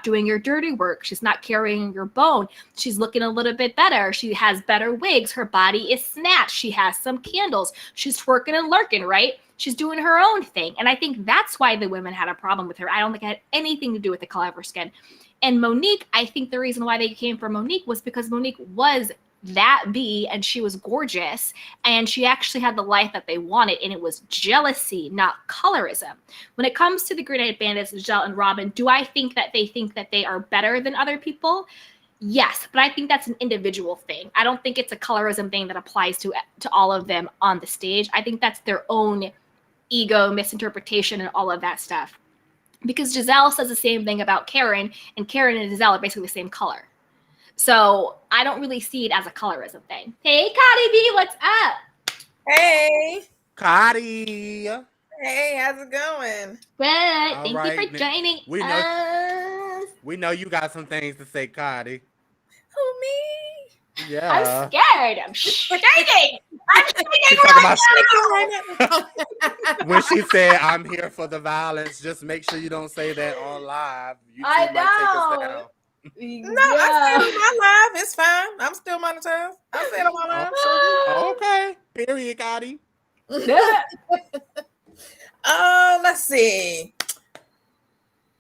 doing your dirty work. She's not carrying your bone. She's looking a little bit better. She has better wigs. Her body is snatched. She has some candles. She's twerking and lurking, right? She's doing her own thing. And I think that's why the women had a problem with her. I don't think it had anything to do with the color of her skin. And Monique, I think the reason why they came for Monique was because Monique was that bee and she was gorgeous and she actually had the life that they wanted, and it was jealousy, not colorism. When it comes to the Green Eyed Bandits, Giselle and Robin, do I think that they are better than other people? Yes, but I think that's an individual thing. I don't think it's a colorism thing that applies to all of them on the stage. I think that's their own ego, misinterpretation, and all of that stuff. Because Giselle says the same thing about Karen, and Karen and Giselle are basically the same color. So I don't really see it as a colorism thing. Hey, Cotty B, what's up? Hey. Cotty. Hey, how's it going? Good. Thank you for joining us. We know you got some things to say, Cotty. Who, me? Yeah. I'm scared. I'm shaking. When she said, I'm here for the violence, just make sure you don't say that on live. YouTube I might take us down. know. No, I said on my live. It's fine. I'm still monetized. I said on my live. Okay. Period, Cotty. Let's see.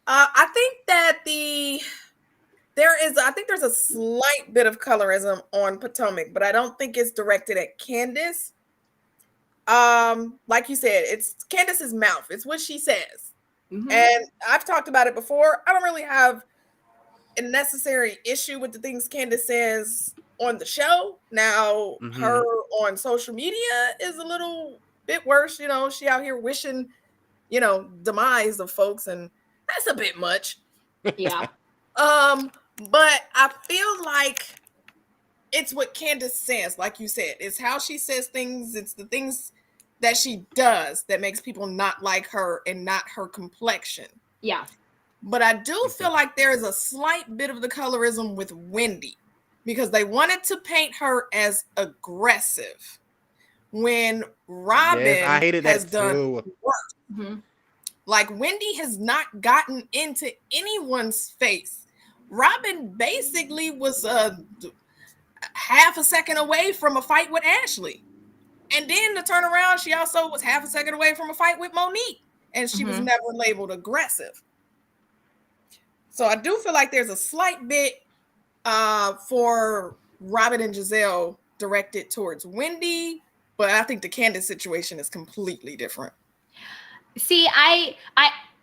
I think that there's a slight bit of colorism on Potomac, but I don't think it's directed at Candace. Like you said, it's Candace's mouth. It's what she says. Mm-hmm. And I've talked about it before. I don't really have a necessary issue with the things Candace says on the show. Now, her on social media is a little bit worse. You know, she out here wishing, demise of folks, and that's a bit much. Yeah. But I feel like it's what Candace says, like you said. It's how she says things. It's the things that she does that makes people not like her and not her complexion. Yeah. But I do feel like there is a slight bit of the colorism with Wendy because they wanted to paint her as aggressive when Robin I hated has that done too. work. Mm-hmm. Like Wendy has not gotten into anyone's face. Robin basically was half a second away from a fight with Ashley. And then to turn around, she also was half a second away from a fight with Monique. And she was never labeled aggressive. So I do feel like there's a slight bit for Robin and Giselle directed towards Wendy. But I think the Candace situation is completely different. See,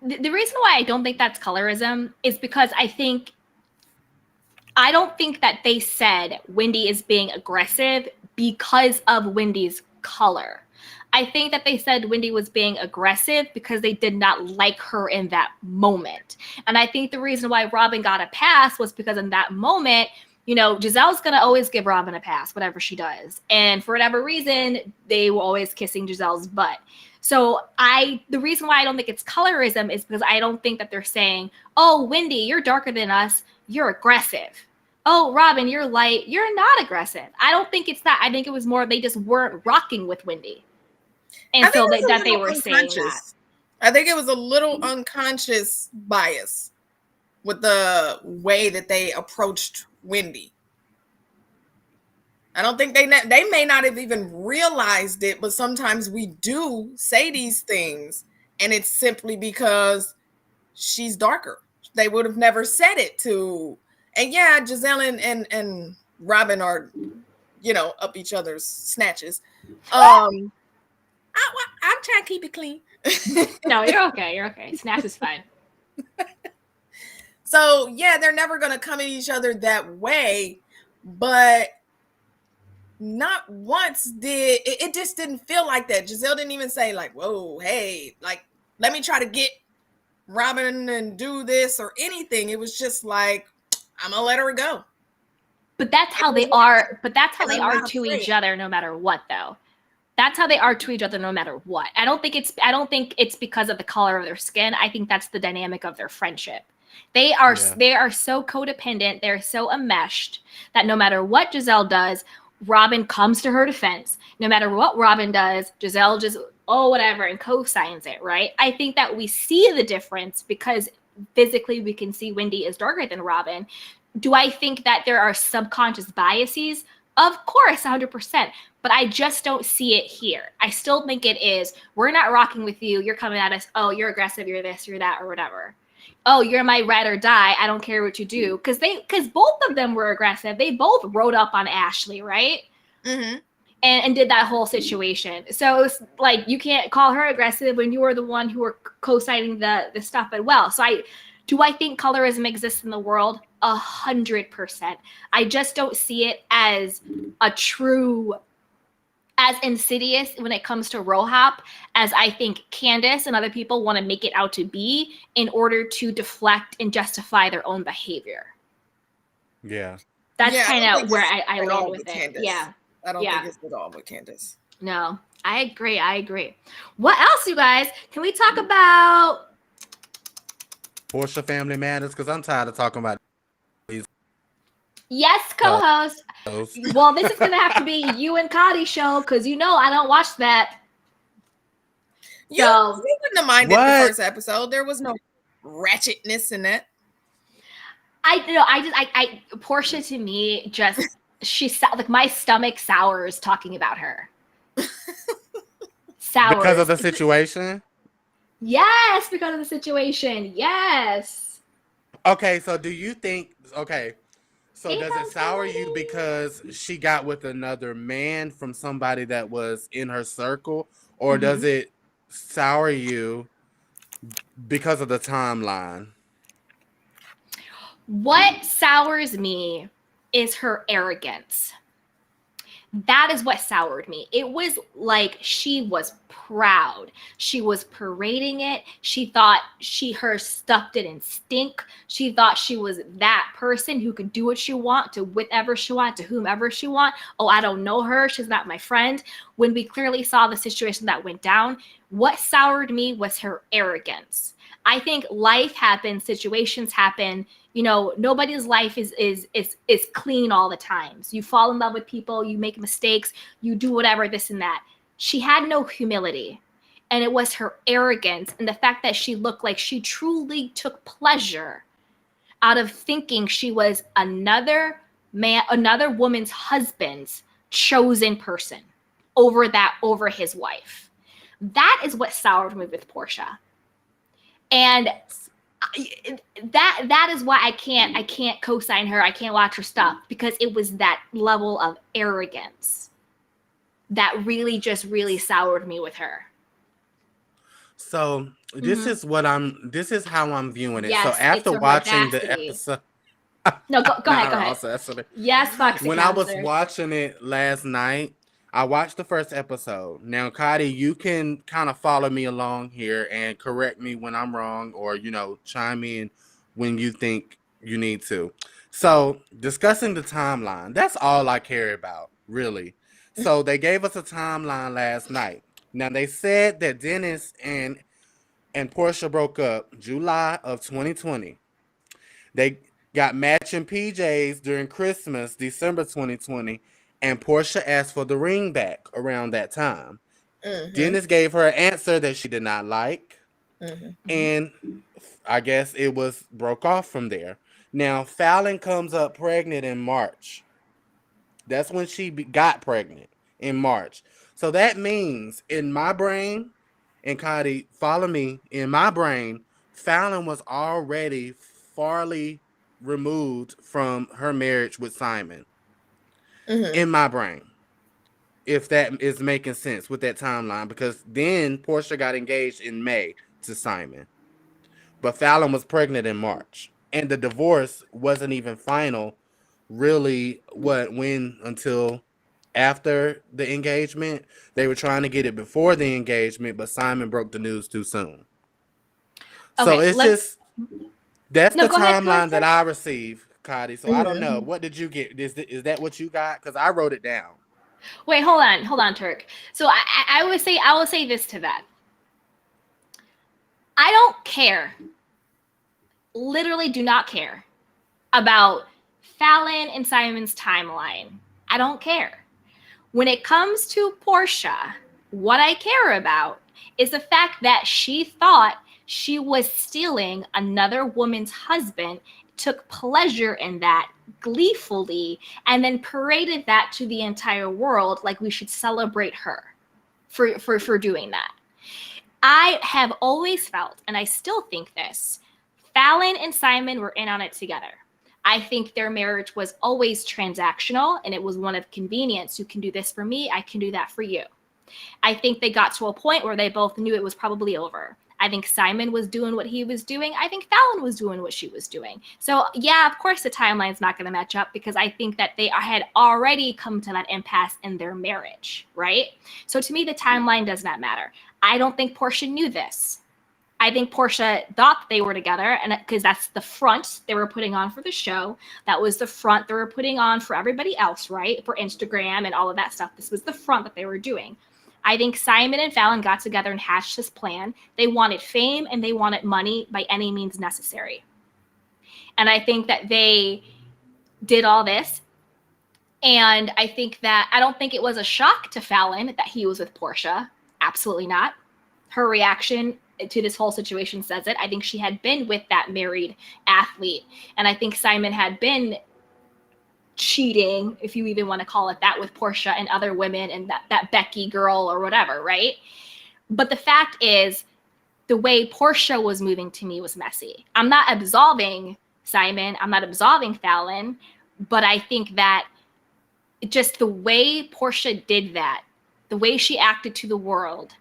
the reason why I don't think that's colorism is because I don't think that they said Wendy is being aggressive because of Wendy's color. I think that they said Wendy was being aggressive because they did not like her in that moment. And I think the reason why Robin got a pass was because in that moment, you know, Giselle's going to always give Robin a pass, whatever she does. And for whatever reason, they were always kissing Giselle's butt. So the reason why I don't think it's colorism is because I don't think that they're saying, oh, Wendy, you're darker than us. You're aggressive. Oh, Robin, you're light. You're not aggressive. I don't think it's that. I think it was more they just weren't rocking with Wendy. And so that they were saying that. I think it was a little unconscious bias with the way that they approached Wendy. I don't think they may not have even realized it, but sometimes we do say these things, and it's simply because she's darker. They would have never said it to. And yeah, Giselle and Robin are, you know, up each other's snatches. I'm trying to keep it clean. No, you're okay. You're okay. Snatch is fine. So yeah, they're never going to come at each other that way, but not once did it just didn't feel like that. Giselle didn't even say like, whoa, hey, like, let me try to get Robin and do this or anything. It was just like, I'm gonna let her go. But that's how they are. But that's how they are to each other, no matter what, though. That's how they are to each other, no matter what. I don't think it's because of the color of their skin. I think that's the dynamic of their friendship. They are so codependent. They're so enmeshed that no matter what Giselle does, Robin comes to her defense. No matter what Robin does, Giselle just, oh, whatever, and co-signs it, right? I think that we see the difference because physically we can see Wendy is darker than Robin. Do I think that there are subconscious biases? Of course, 100%. But I just don't see it here. I still think it is, we're not rocking with you. You're coming at us. Oh, you're aggressive. You're this, you're that, or whatever. Oh, you're my ride or die. I don't care what you do. Because both of them were aggressive. They both rode up on Ashley, right? Mm-hmm. And did that whole situation. So it's like, you can't call her aggressive when you were the one who were co-signing the stuff as well. So do I think colorism exists in the world? 100%. I just don't see it as as insidious when it comes to RHOP as I think Candace and other people want to make it out to be in order to deflect and justify their own behavior. Yeah. That's kind of where I land with it. Candace. Yeah. I don't think it's at all with Candace. No, I agree. What else, you guys? Can we talk about Portia Family Matters? Because I'm tired of talking about these. Yes, co-host. Well, this is going to have to be you and Cotty show because you know I don't watch that. You wouldn't have minded the first episode. There was no ratchetness in that. Portia to me just like my stomach sours talking about her. Sours. Because of the situation? Yes, because of the situation. Yes. Okay, so do you think, so does it sour you because she got with another man from somebody that was in her circle? Or does it sour you because of the timeline? What sours me is her arrogance. That is what soured me. It was like she was proud. She was parading it. She thought her stuff didn't stink. She thought she was that person who could do what she want to whatever she want to whomever she want. Oh, I don't know her. She's not my friend. When we clearly saw the situation that went down, what soured me was her arrogance. I think life happens, situations happen. You know, nobody's life is clean all the time. So you fall in love with people, you make mistakes, you do whatever, this and that. She had no humility, and it was her arrogance and the fact that she looked like she truly took pleasure out of thinking she was another woman's husband's chosen person over his wife. That is what soured me with Portia. And that is why I can't co-sign her. I can't watch her stuff because it was that level of arrogance that really soured me with her. So this is how I'm viewing it. Yes, so after watching the episode, no, go ahead. Yes, Foxy. When I was watching it last night, I watched the first episode. Now, Kadi, you can kind of follow me along here and correct me when I'm wrong, or chime in when you think you need to. So, discussing the timeline, that's all I care about, really. So, they gave us a timeline last night. Now, they said that Dennis and Portia broke up July of 2020. They got matching PJs during Christmas, December 2020, and Portia asked for the ring back around that time. Dennis gave her an answer that she did not like, and I guess it was broke off from there. Now, Falynn comes up pregnant in March. That's when she got pregnant, in March. So that means in my brain, and Kadi, follow me, in my brain, Falynn was already farly removed from her marriage with Simon. In my brain. If that is making sense with that timeline, because then Portia got engaged in May to Simon. But Falynn was pregnant in March. And the divorce wasn't even final, really, until after the engagement. They were trying to get it before the engagement, but Simon broke the news too soon. So Okay, that's No, the go ahead, timeline that I received, Kadi. So I don't know. What did you get? Is that what you got? Because I wrote it down. Wait, hold on, Turk. So I will say this to that. I don't care. Literally do not care about Falynn and Simon's timeline. I don't care. When it comes to Portia, what I care about is the fact that she thought she was stealing another woman's husband, took pleasure in that gleefully, and then paraded that to the entire world like we should celebrate her for doing that. I have always felt, and I still think this, Falynn and Simon were in on it together. I think their marriage was always transactional, and it was one of convenience. You can do this for me, I can do that for you. I think they got to a point where they both knew it was probably over. I think Simon was doing what he was doing. I think Falynn was doing what she was doing. So yeah, of course the timeline's not going to match up, because I think that they had already come to that impasse in their marriage, right? So to me, the timeline does not matter. I don't think Portia knew this. I think Portia thought they were together, and because that's the front they were putting on for the show. That was the front they were putting on for everybody else, right? For Instagram and all of that stuff. This was the front that they were doing. I think Simon and Falynn got together and hatched this plan. They wanted fame and they wanted money by any means necessary. And I think that they did all this. And I don't think it was a shock to Falynn that he was with Portia. Absolutely not. Her reaction to this whole situation says it. I think she had been with that married athlete. And I think Simon had been cheating, if you even want to call it that, with Portia and other women and that Becky girl or whatever, right? But the fact is, the way Portia was moving to me was messy. I'm not absolving Simon. I'm not absolving Falynn. But I think that just the way Portia did that, the way she acted to the world,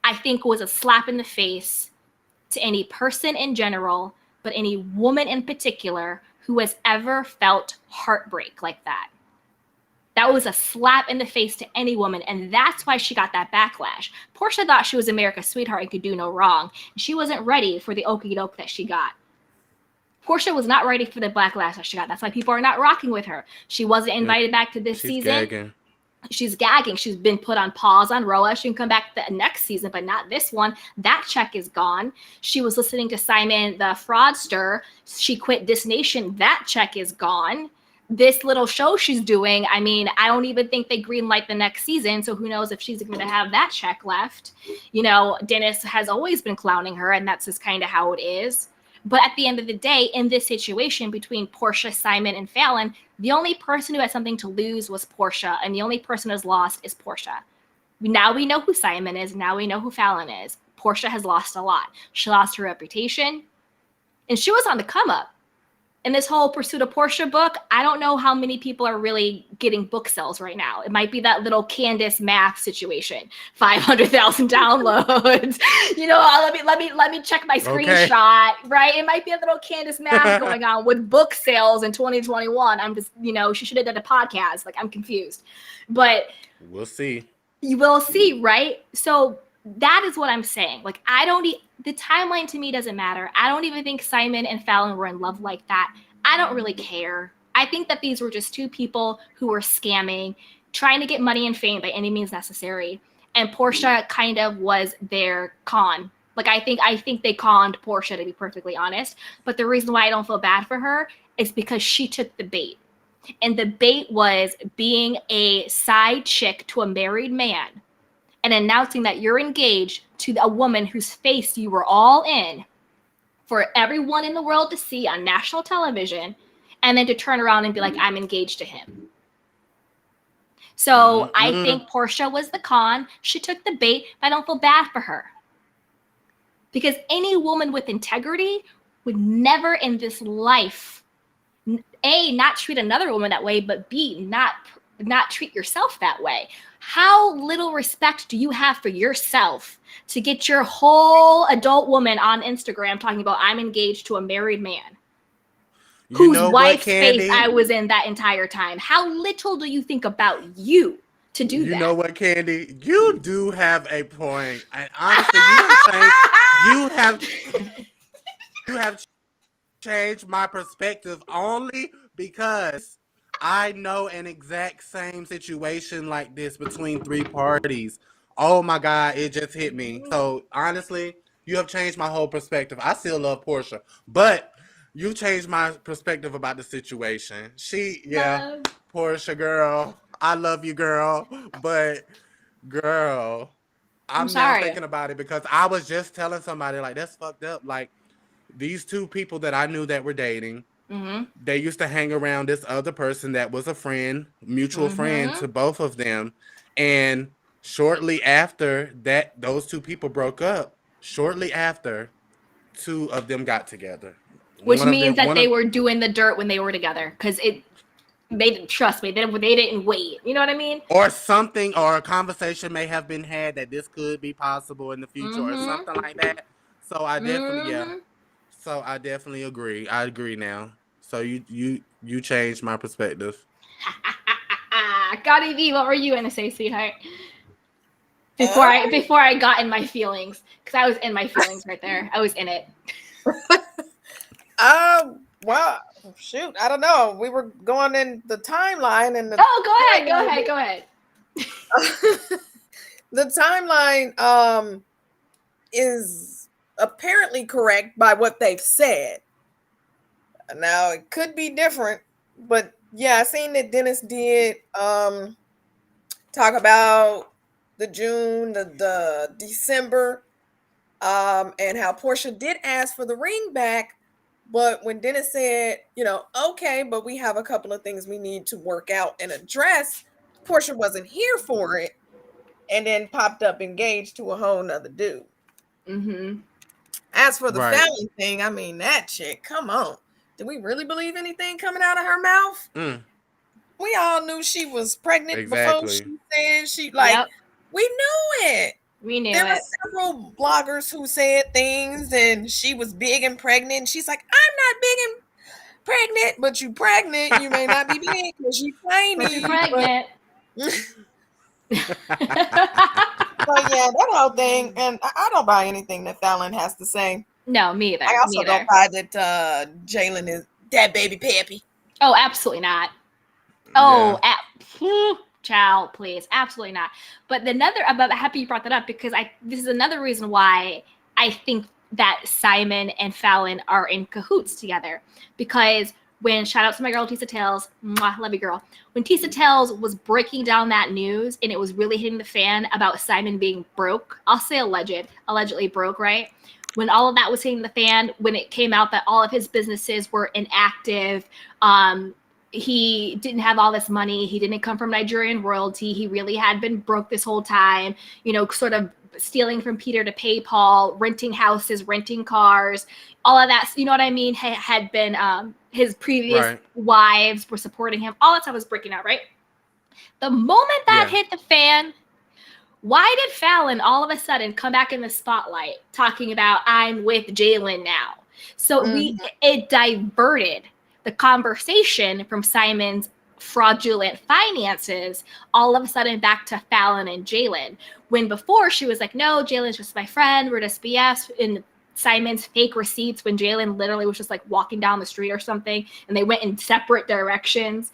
I think was a slap in the face to any person in general, but any woman in particular who has ever felt heartbreak like that. That was a slap in the face to any woman, and that's why she got that backlash. Portia thought she was America's sweetheart and could do no wrong. She wasn't ready for the okie doke that she got. Portia was not ready for the backlash that she got. That's why people are not rocking with her. She wasn't invited back to this season. Gagging. She's gagging. She's been put on pause on RHOP. She can come back the next season, but not this one. That check is gone. She was listening to Simon the fraudster. She quit This Nation. That check is gone. This little show she's doing, I mean, I don't even think they greenlight the next season, so who knows if she's going to have that check left. You know, Dennis has always been clowning her, and that's just kind of how it is. But at the end of the day, in this situation between Portia, Simon, and Falynn, the only person who had something to lose was Portia, and the only person who's lost is Portia. Now we know who Simon is. Now we know who Falynn is. Portia has lost a lot. She lost her reputation, and she was on the come up. in this whole Pursuit of Portia book, I don't know how many people are really getting book sales right now. It might be that little Candace math situation, 500,000 downloads. Let me check my screenshot, right? It might be a little Candace math going on with book sales in 2021. I'm just, she should have done a podcast. Like, I'm confused, but we'll see. You will see, right? So that is what I'm saying. Like, the timeline to me doesn't matter. I don't even think Simon and Falynn were in love like that. I don't really care. I think that these were just two people who were scamming, trying to get money and fame by any means necessary. And Portia kind of was their con. Like, I think they conned Portia, to be perfectly honest. But the reason why I don't feel bad for her is because she took the bait. And the bait was being a side chick to a married man and announcing that you're engaged to a woman whose face you were all in for everyone in the world to see on national television, and then to turn around and be like, I'm engaged to him. So I think Portia was the con. She took the bait, but I don't feel bad for her. Because any woman with integrity would never in this life, A, not treat another woman that way, but B, not treat yourself that way. How little respect do you have for yourself to get your whole adult woman on Instagram talking about I'm engaged to a married man whose wife's face I was in that entire time? How little do you think about you to do that? You know what, Candy? You do have a point. And honestly, you have changed my perspective only because I know an exact same situation like this between three parties. Oh my God, it just hit me. So honestly, you have changed my whole perspective. I still love Portia, but you changed my perspective about the situation. Portia, girl, I love you, girl, but girl, I'm now thinking about it because I was just telling somebody like that's fucked up. Like these two people that I knew that were dating. They used to hang around this other person that was a friend, mutual friend to both of them. And shortly after that, those two people broke up. Shortly after, two of them got together. Which means that they were doing the dirt when they were together. Because they didn't trust me. They didn't wait. You know what I mean? Or something, or a conversation may have been had that this could be possible in the future or something like that. So I definitely, So I definitely agree. I agree now. So you changed my perspective. Gotti V, what were you gonna say, sweetheart? Before I got in my feelings, because I was in my feelings right there. I was in it. Well, shoot, I don't know. We were going in the timeline and go ahead. The timeline is apparently correct by what they've said. Now it could be different, but yeah, I seen that Dennis did talk about the June, the December, and how Portia did ask for the ring back, but when Dennis said, okay, but we have a couple of things we need to work out and address, Portia wasn't here for it, and then popped up engaged to a whole nother dude. As for the Falynn thing, I mean, that chick, come on. Did we really believe anything coming out of her mouth? We all knew she was pregnant before she said we knew it. We knew there were several bloggers who said things and she was big and pregnant. And she's like, I'm not big and pregnant, but you pregnant. You may not be big because you tiny. You're pregnant. But yeah, that whole thing, and I don't buy anything that Falynn has to say. No, me either. I also don't buy that Jalen is that baby pappy. Oh, absolutely not. Oh, child, please, absolutely not. But I'm happy you brought that up because this is another reason why I think that Simon and Falynn are in cahoots together. Because shout out to my girl Tisa Tales, mwah, love you girl. When Tisa Tales was breaking down that news and it was really hitting the fan about Simon being broke, I'll say allegedly broke, right? When all of that was hitting the fan, when it came out that all of his businesses were inactive, he didn't have all this money. He didn't come from Nigerian royalty. He really had been broke this whole time, sort of stealing from Peter to pay Paul, renting houses, renting cars, all of that. You know what I mean? Had been his previous wives were supporting him. All that stuff was breaking out, right? The moment that hit the fan, why did Falynn all of a sudden come back in the spotlight talking about I'm with Jalen now? So it diverted the conversation from Simon's fraudulent finances all of a sudden back to Falynn and Jalen. When before she was like, no, Jalen's just my friend. We're just BS. In Simon's fake receipts when Jalen literally was just like walking down the street or something and they went in separate directions.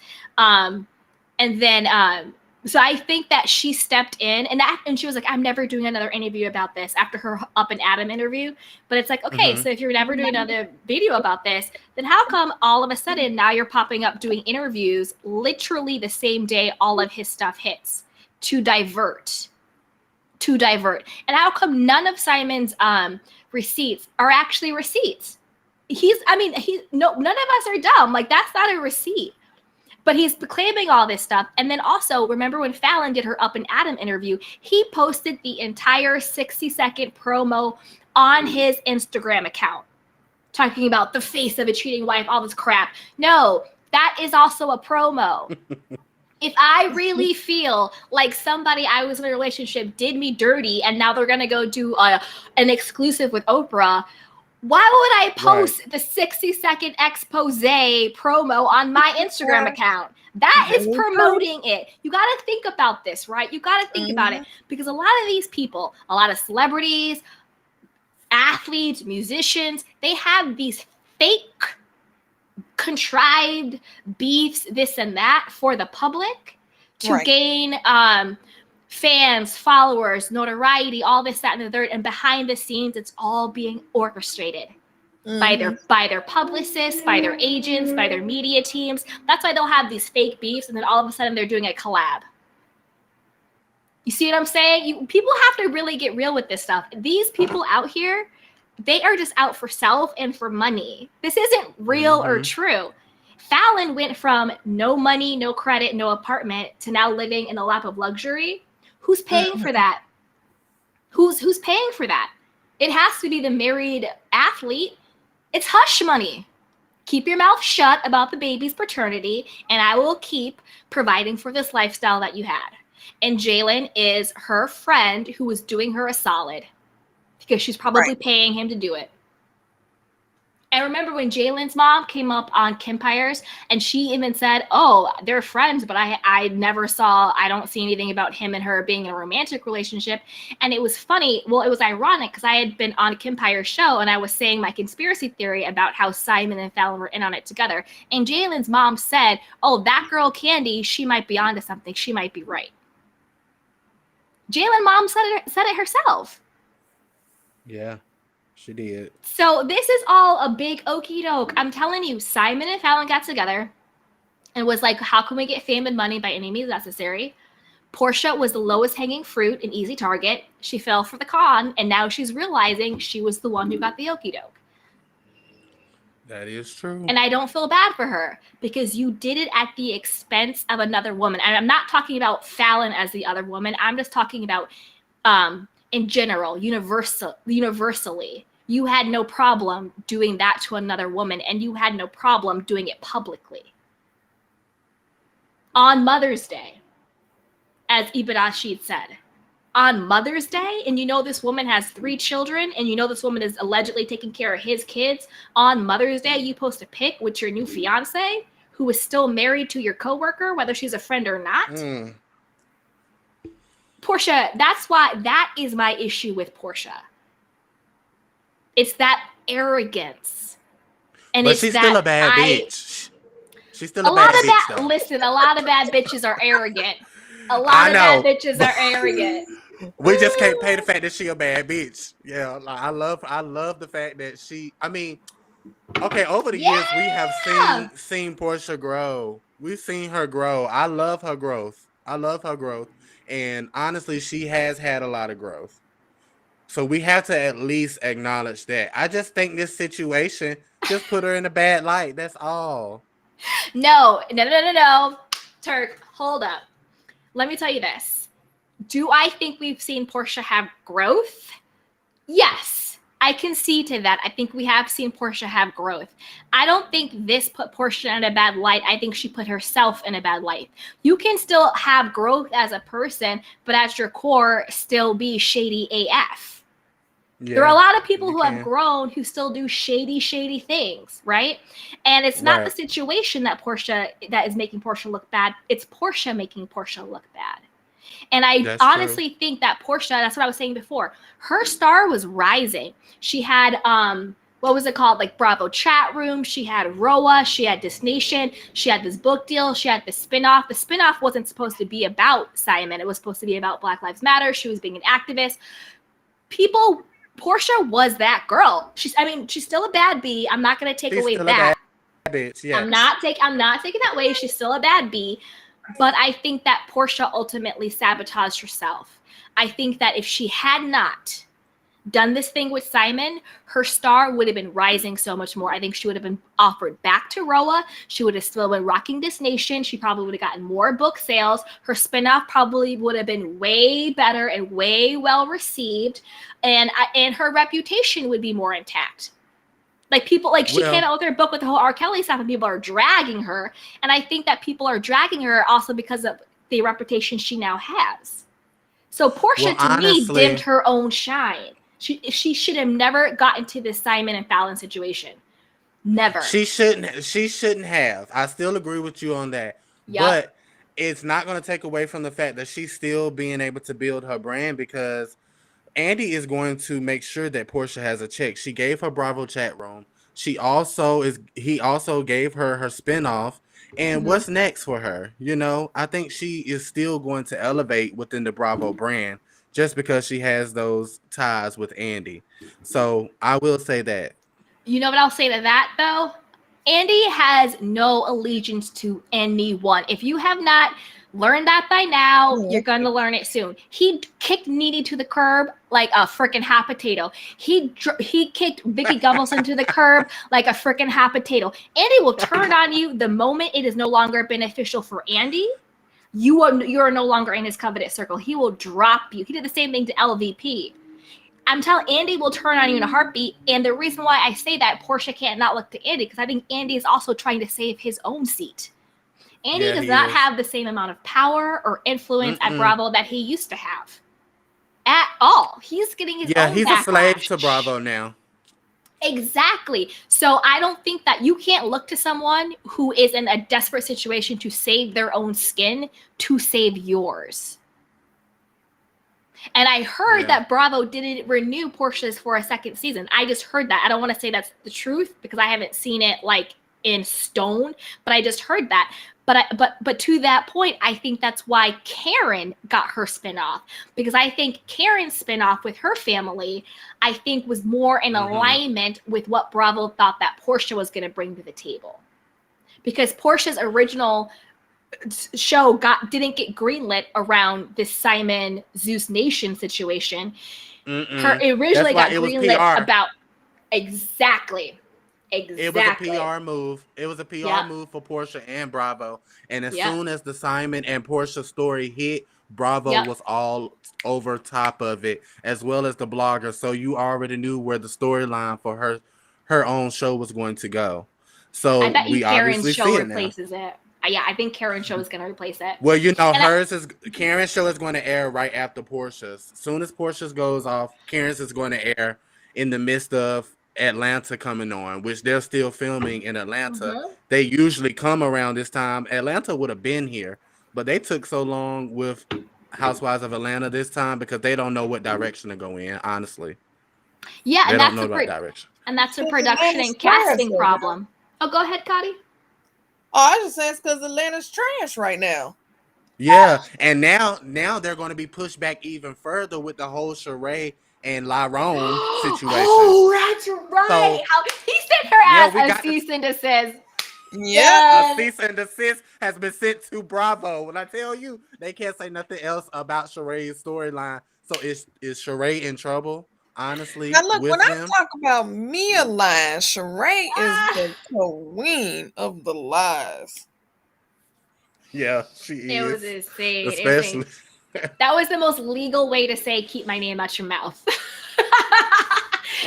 So I think that she stepped in and she was like, I'm never doing another interview about this after her Up and Adam interview. But it's like, okay, so if you're never doing another video about this, then how come all of a sudden now you're popping up doing interviews literally the same day all of his stuff hits to divert? And how come none of Simon's receipts are actually receipts? None of us are dumb. Like, that's not a receipt. But he's claiming all this stuff. And then also, remember when Falynn did her Up and Adam interview, he posted the entire 60-second promo on his Instagram account, talking about the face of a cheating wife, all this crap. No, that is also a promo. If I really feel like somebody I was in a relationship did me dirty and now they're going to go do an exclusive with Oprah, why would I post the 60-second expose promo on my Instagram account? That is promoting it. You got to think about this, right? You got to think about it, because a lot of these people, a lot of celebrities, athletes, musicians, they have these fake, contrived beefs, this and that, for the public to gain fans, followers, notoriety, all this, that, and the third. And behind the scenes, it's all being orchestrated by their publicists, by their agents, by their media teams. That's why they'll have these fake beefs, and then all of a sudden they're doing a collab. You see what I'm saying? People have to really get real with this stuff. These people out here, they are just out for self and for money. This isn't real or true. Falynn went from no money, no credit, no apartment to now living in a lap of luxury. Who's paying for that? Who's paying for that? It has to be the married athlete. It's hush money. Keep your mouth shut about the baby's paternity, and I will keep providing for this lifestyle that you had. And Jalen is her friend who was doing her a solid because she's probably paying him to do it. And remember when Jalen's mom came up on Kimpires and she even said, oh, they're friends, but I don't see anything about him and her being in a romantic relationship. And it was funny. Well, it was ironic because I had been on Kimpire's show and I was saying my conspiracy theory about how Simon and Falynn were in on it together. And Jalen's mom said, oh, that girl Candy, she might be onto something. She might be right. Jalen's mom said it herself. Yeah. She did. So this is all a big okie doke. I'm telling you, Simon and Falynn got together and was like, how can we get fame and money by any means necessary? Portia was the lowest hanging fruit, an easy target. She fell for the con, and now she's realizing she was the one who got the okie doke. That is true. And I don't feel bad for her because you did it at the expense of another woman. And I'm not talking about Falynn as the other woman. I'm just talking about in general, universally. You had no problem doing that to another woman, and you had no problem doing it publicly. On Mother's Day, as Ibn Rashid said, on Mother's Day, and you know this woman has 3 children, and you know this woman is allegedly taking care of his kids, on Mother's Day, you post a pic with your new fiance, who is still married to your coworker, whether she's a friend or not. Portia, that is my issue with Portia. It's that arrogance. And but she's still a bad bitch. She's still a bad bitch, though. Listen, a lot of bad bitches are arrogant. A lot of bad bitches are arrogant. We just can't pay the fact that she a bad bitch. Yeah, like, I love the fact that she, I mean, okay, over the years we have seen Portia grow. We've seen her grow. I love her growth. And honestly, she has had a lot of growth. So we have to at least acknowledge that. I just think this situation just put her in a bad light. That's all. No. Turk, hold up. Let me tell you this. Do I think we've seen Portia have growth? Yes, I can see to that. I think we have seen Portia have growth. I don't think this put Portia in a bad light. I think she put herself in a bad light. You can still have growth as a person, but at your core, still be shady AF. Yeah, there are a lot of people who have grown who still do shady things, right? And it's not the situation that is making Portia look bad. It's Portia making Portia look bad. And I honestly think that Portia, that's what I was saying before, her star was rising. She had, what was it called? Like Bravo Chat Room. She had RHOP. She had This Nation. She had this book deal. She had this spinoff. The spinoff wasn't supposed to be about Simon. It was supposed to be about Black Lives Matter. She was being an activist. Portia was that girl. She's still a bad bee. I'm not going to take away that. Bitch, yes. I'm not taking that away. She's still a bad bee. But I think that Portia ultimately sabotaged herself. I think that if she had not done this thing with Simon, her star would have been rising so much more. I think she would have been offered back to RHOP. She would have still been rocking This Nation. She probably would have gotten more book sales. Her spinoff probably would have been way better and way well received. And her reputation would be more intact. Like people, she came out with her book with the whole R. Kelly stuff, and people are dragging her. And I think that people are dragging her also because of the reputation she now has. So Portia, me, dimmed her own shine. She should have never gotten to this Simon and Falynn situation. Never. She shouldn't have. I still agree with you on that. Yep. But it's not going to take away from the fact that she's still being able to build her brand, because Andy is going to make sure that Portia has a check. She gave her Bravo Chat Room. He also gave her spinoff. And what's next for her? I think she is still going to elevate within the Bravo brand just because she has those ties with Andy. So I will say that. You know what I'll say to that, though? Andy has no allegiance to anyone. If you have not learned that by now, you're going to learn it soon. He kicked Needy to the curb like a freaking hot potato. He kicked Vicky Gumbelson to the curb like a freaking hot potato. Andy will turn on you the moment it is no longer beneficial for Andy. You are no longer in his coveted circle. He will drop you. He did the same thing to LVP. I'm telling Andy will turn on you in a heartbeat. And the reason why I say that, Portia can't not look to Andy, because I think Andy is also trying to save his own seat. Andy does not have the same amount of power or influence at Bravo that he used to have. At all. He's getting his own he's backlash. A slave to Bravo now. Exactly. So I don't think that you can't look to someone who is in a desperate situation to save their own skin to save yours. And I heard that Bravo didn't renew Portia's for a second season. I just heard that. I don't want to say that's the truth because I haven't seen it in stone, but I just heard that. But to that point, I think that's why Karen got her spinoff, because I think Karen's spinoff with her family, I think, was more in alignment with what Bravo thought that Portia was going to bring to the table. Because Portia's original show didn't get greenlit around this Simon Zeus Nation situation. Her originally got greenlit about exactly. It was a PR move. It was a PR move for Portia and Bravo. And as soon as the Simon and Portia story hit, Bravo was all over top of it, as well as the bloggers. So you already knew where the storyline for her own show was going to go. So I bet you we Karen's show see replaces it. Yeah, I think Karen's show is going to replace it. Well, Karen's show is going to air right after Portia's. As soon as Portia's goes off, Karen's is going to air in the midst of Atlanta coming on, which they're still filming in Atlanta. They usually come around this time. Atlanta would have been here, but they took so long with Housewives of Atlanta this time because they don't know what direction to go in, honestly. Yeah, they don't know about direction. And that's a production and casting problem. Oh, go ahead, Cotty. Oh, I just said it's because Atlanta's trash right now. Yeah, and now they're going to be pushed back even further with the whole Sheree and Lyrone situation. Oh, that's right. So, he sent her ass a cease and desist. Yeah, a cease and desist has been sent to Bravo. When I tell you, they can't say nothing else about Sheree's storyline. So is Sheree in trouble? Honestly, now look, when I talk about Mia lies, Sheree is the queen of the lies. Yeah, she is. It was insane. Especially. That was the most legal way to say keep my name out your mouth.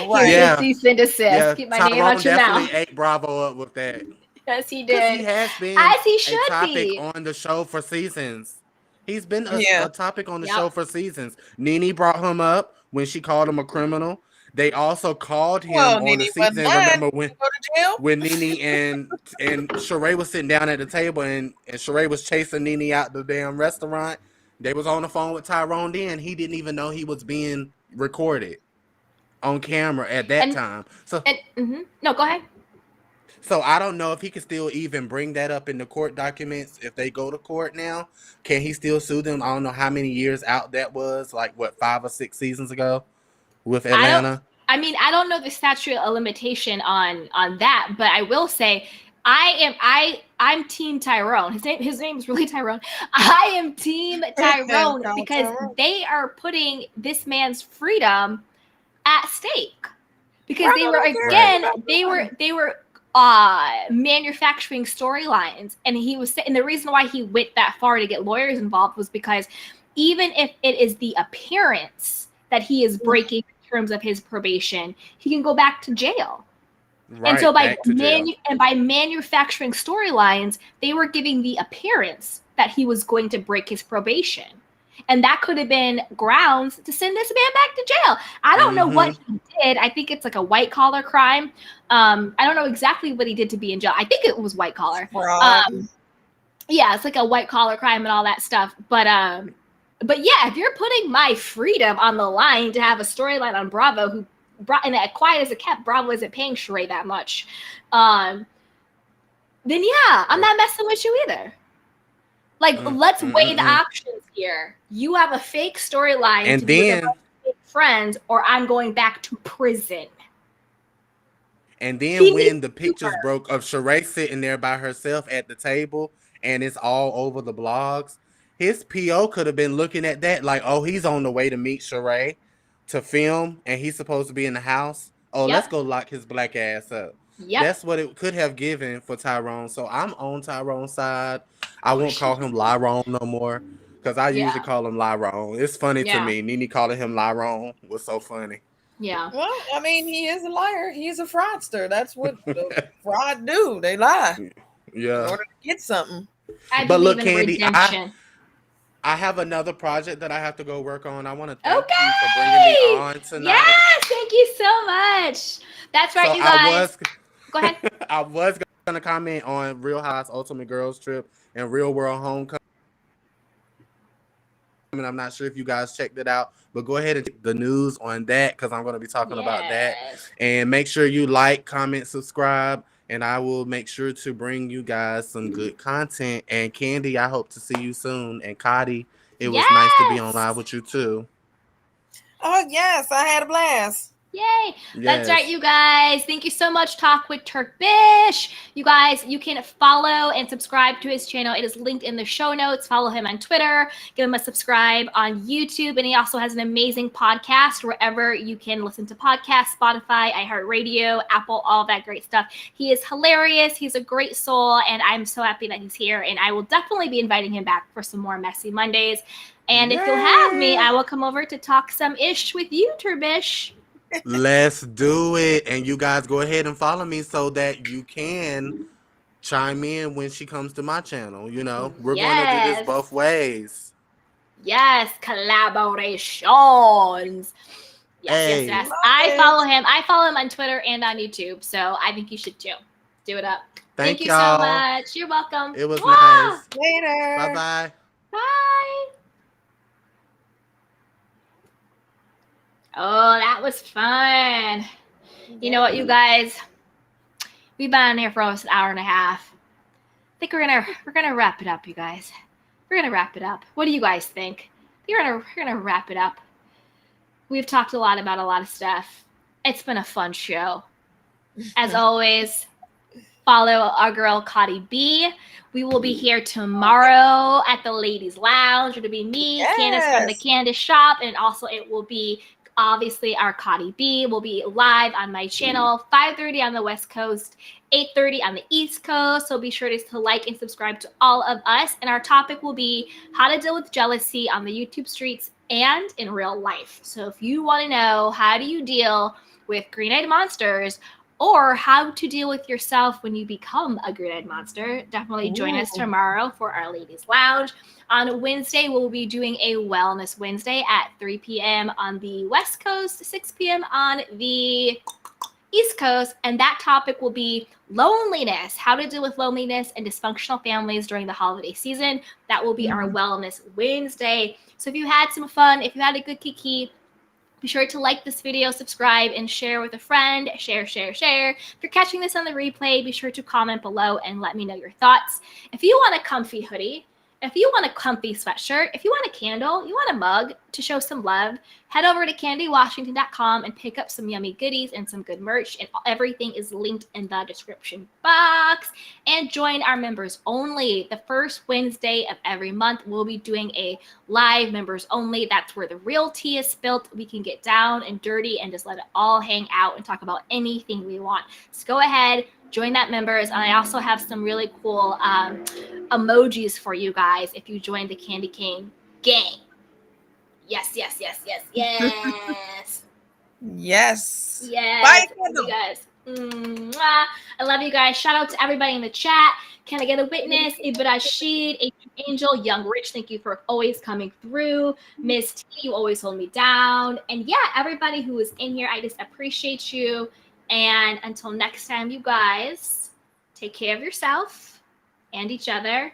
Right. Here's a cease and desist. Yeah, Keep my name out Tyrone your definitely mouth. ate Bravo up with that. Yes, he Because he did. has been As he a should topic be. on the show for seasons. He's been Yeah. a topic on the Yep. show for seasons. Nene brought him up when she called him a criminal. They also called him Well, on Nene the wasn't season. lying. Remember Go to jail? when Nene and Sheree was sitting down at the table and Sheree was chasing Nene out the damn restaurant. They was on the phone with Tyrone then. He didn't even know he was being recorded on camera at that time. No, go ahead. So I don't know if he can still even bring that up in the court documents if they go to court now. Can he still sue them? I don't know how many years out that was, like what, 5 or 6 seasons ago with Atlanta. I don't know the statute of limitation on that, but I will say I'm Team Tyrone. His name is really Tyrone. I am Team Tyrone because they are putting this man's freedom at stake. Because they were manufacturing storylines, and he was saying the reason why he went that far to get lawyers involved was because even if it is the appearance that he is breaking in terms of his probation, he can go back to jail. Right, and so by jail. by manufacturing storylines, they were giving the appearance that he was going to break his probation. And that could have been grounds to send this man back to jail. I don't know what he did. I think it's like a white collar crime. I don't know exactly what he did to be in jail. I think it was white collar. Yeah, it's like a white collar crime and all that stuff. But yeah, if you're putting my freedom on the line to have a storyline on Bravo, who brought in that quiet as it kept, Bravo isn't paying Sheree that much. Then yeah, I'm not messing with you either. Like, let's weigh the options here. You have a fake storyline and to be then with my fake friends, or I'm going back to prison. And then when the pictures broke of Sheree sitting there by herself at the table and it's all over the blogs, his PO could have been looking at that like, oh, he's on the way to meet Sheree to film and he's supposed to be in the house. Oh, let's go lock his black ass up. That's what it could have given for Tyrone. So I'm on Tyrone's side. I won't call him Lyrone no more because I usually call him Lyrone. It's funny to me. Nene calling him Lyrone was so funny. Yeah. Well, I mean, he is a liar. He's a fraudster. That's what the fraud do. They lie. Yeah. In order to get something. But look, Candy, I have another project that I have to go work on. I want to thank you for bringing me on tonight. Yes, thank you so much. That's right, you guys. Go ahead. I was going to comment on Real House's Ultimate Girls Trip and Real World Homecoming. I'm not sure if you guys checked it out, but go ahead and check the news on that because I'm going to be talking about that. And make sure you like, comment, subscribe, and I will make sure to bring you guys some good content. And Candy, I hope to see you soon. And Cotty, it was nice to be on live with you too. Oh, yes, I had a blast. Yay. Yes. That's right, you guys. Thank you so much, Talk with Turbish. You guys, you can follow and subscribe to his channel. It is linked in the show notes. Follow him on Twitter. Give him a subscribe on YouTube. And he also has an amazing podcast wherever you can listen to podcasts, Spotify, iHeartRadio, Apple, all that great stuff. He is hilarious. He's a great soul. And I'm so happy that he's here. And I will definitely be inviting him back for some more Messy Mondays. And if you'll have me, I will come over to talk some ish with you, Turbish. Let's do it. And you guys go ahead and follow me so that you can chime in when she comes to my channel. You know, we're going to do this both ways. Yes, collaborations. Yes. I follow him. I follow him on Twitter and on YouTube. So I think you should too. Do it up. Thank you so much. You're welcome. It was nice. Later. Bye-bye. Bye. Oh, that was fun. You know what, you guys? We've been on here for almost an hour and a half. I think we're gonna wrap it up, you guys. We're gonna wrap it up. What do you guys think? We're gonna wrap it up. We've talked a lot about a lot of stuff. It's been a fun show. As always, follow our girl Cotty B. We will be here tomorrow at the Ladies Lounge. It'll be me, Candace from the Candace Shop, and also it will be Obviously, our Cardi B will be live on my channel, 5:30 on the West Coast, 8:30 on the East Coast. So be sure to like and subscribe to all of us. And our topic will be how to deal with jealousy on the YouTube streets and in real life. So if you want to know how do you deal with green-eyed monsters, or how to deal with yourself when you become a green-eyed monster, definitely join us tomorrow for our Ladies Lounge. On Wednesday, we'll be doing a Wellness Wednesday at 3 p.m. on the West Coast, 6 p.m. on the East Coast, and that topic will be loneliness, how to deal with loneliness and dysfunctional families during the holiday season. That will be our Wellness Wednesday. So if you had some fun, if you had a good kiki, be sure to like this video, subscribe, and share with a friend. Share. If you're catching this on the replay, be sure to comment below and let me know your thoughts. If you want a comfy hoodie, if you want a comfy sweatshirt, if you want a candle, you want a mug to show some love, head over to candywashington.com and pick up some yummy goodies and some good merch. And everything is linked in the description box. And join our members only. The first Wednesday of every month, we'll be doing a live members only. That's where the real tea is spilled. We can get down and dirty and just let it all hang out and talk about anything we want. So go ahead, join that members. And I also have some really cool emojis for you guys if you join the Candy Cane gang. Yes. Yes. Bye, you guys. Mwah. I love you guys. Shout out to everybody in the chat. Can I get a witness? Ibrashid, Angel, Young Rich, thank you for always coming through. Miss T, you always hold me down. And yeah, everybody who is in here, I just appreciate you. And until next time, you guys, take care of yourself and each other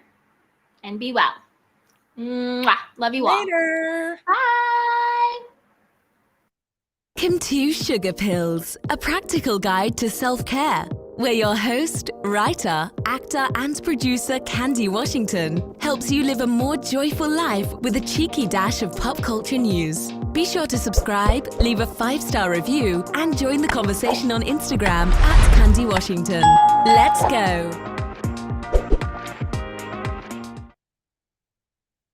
and be well. Mwah. Love you all. Later. Bye. Welcome to Sugar Pills, a practical guide to self-care, where your host, writer, actor, and producer Candy Washington helps you live a more joyful life with a cheeky dash of pop culture news. Be sure to subscribe, leave a 5-star review, and join the conversation on Instagram at Candy Washington. Let's go!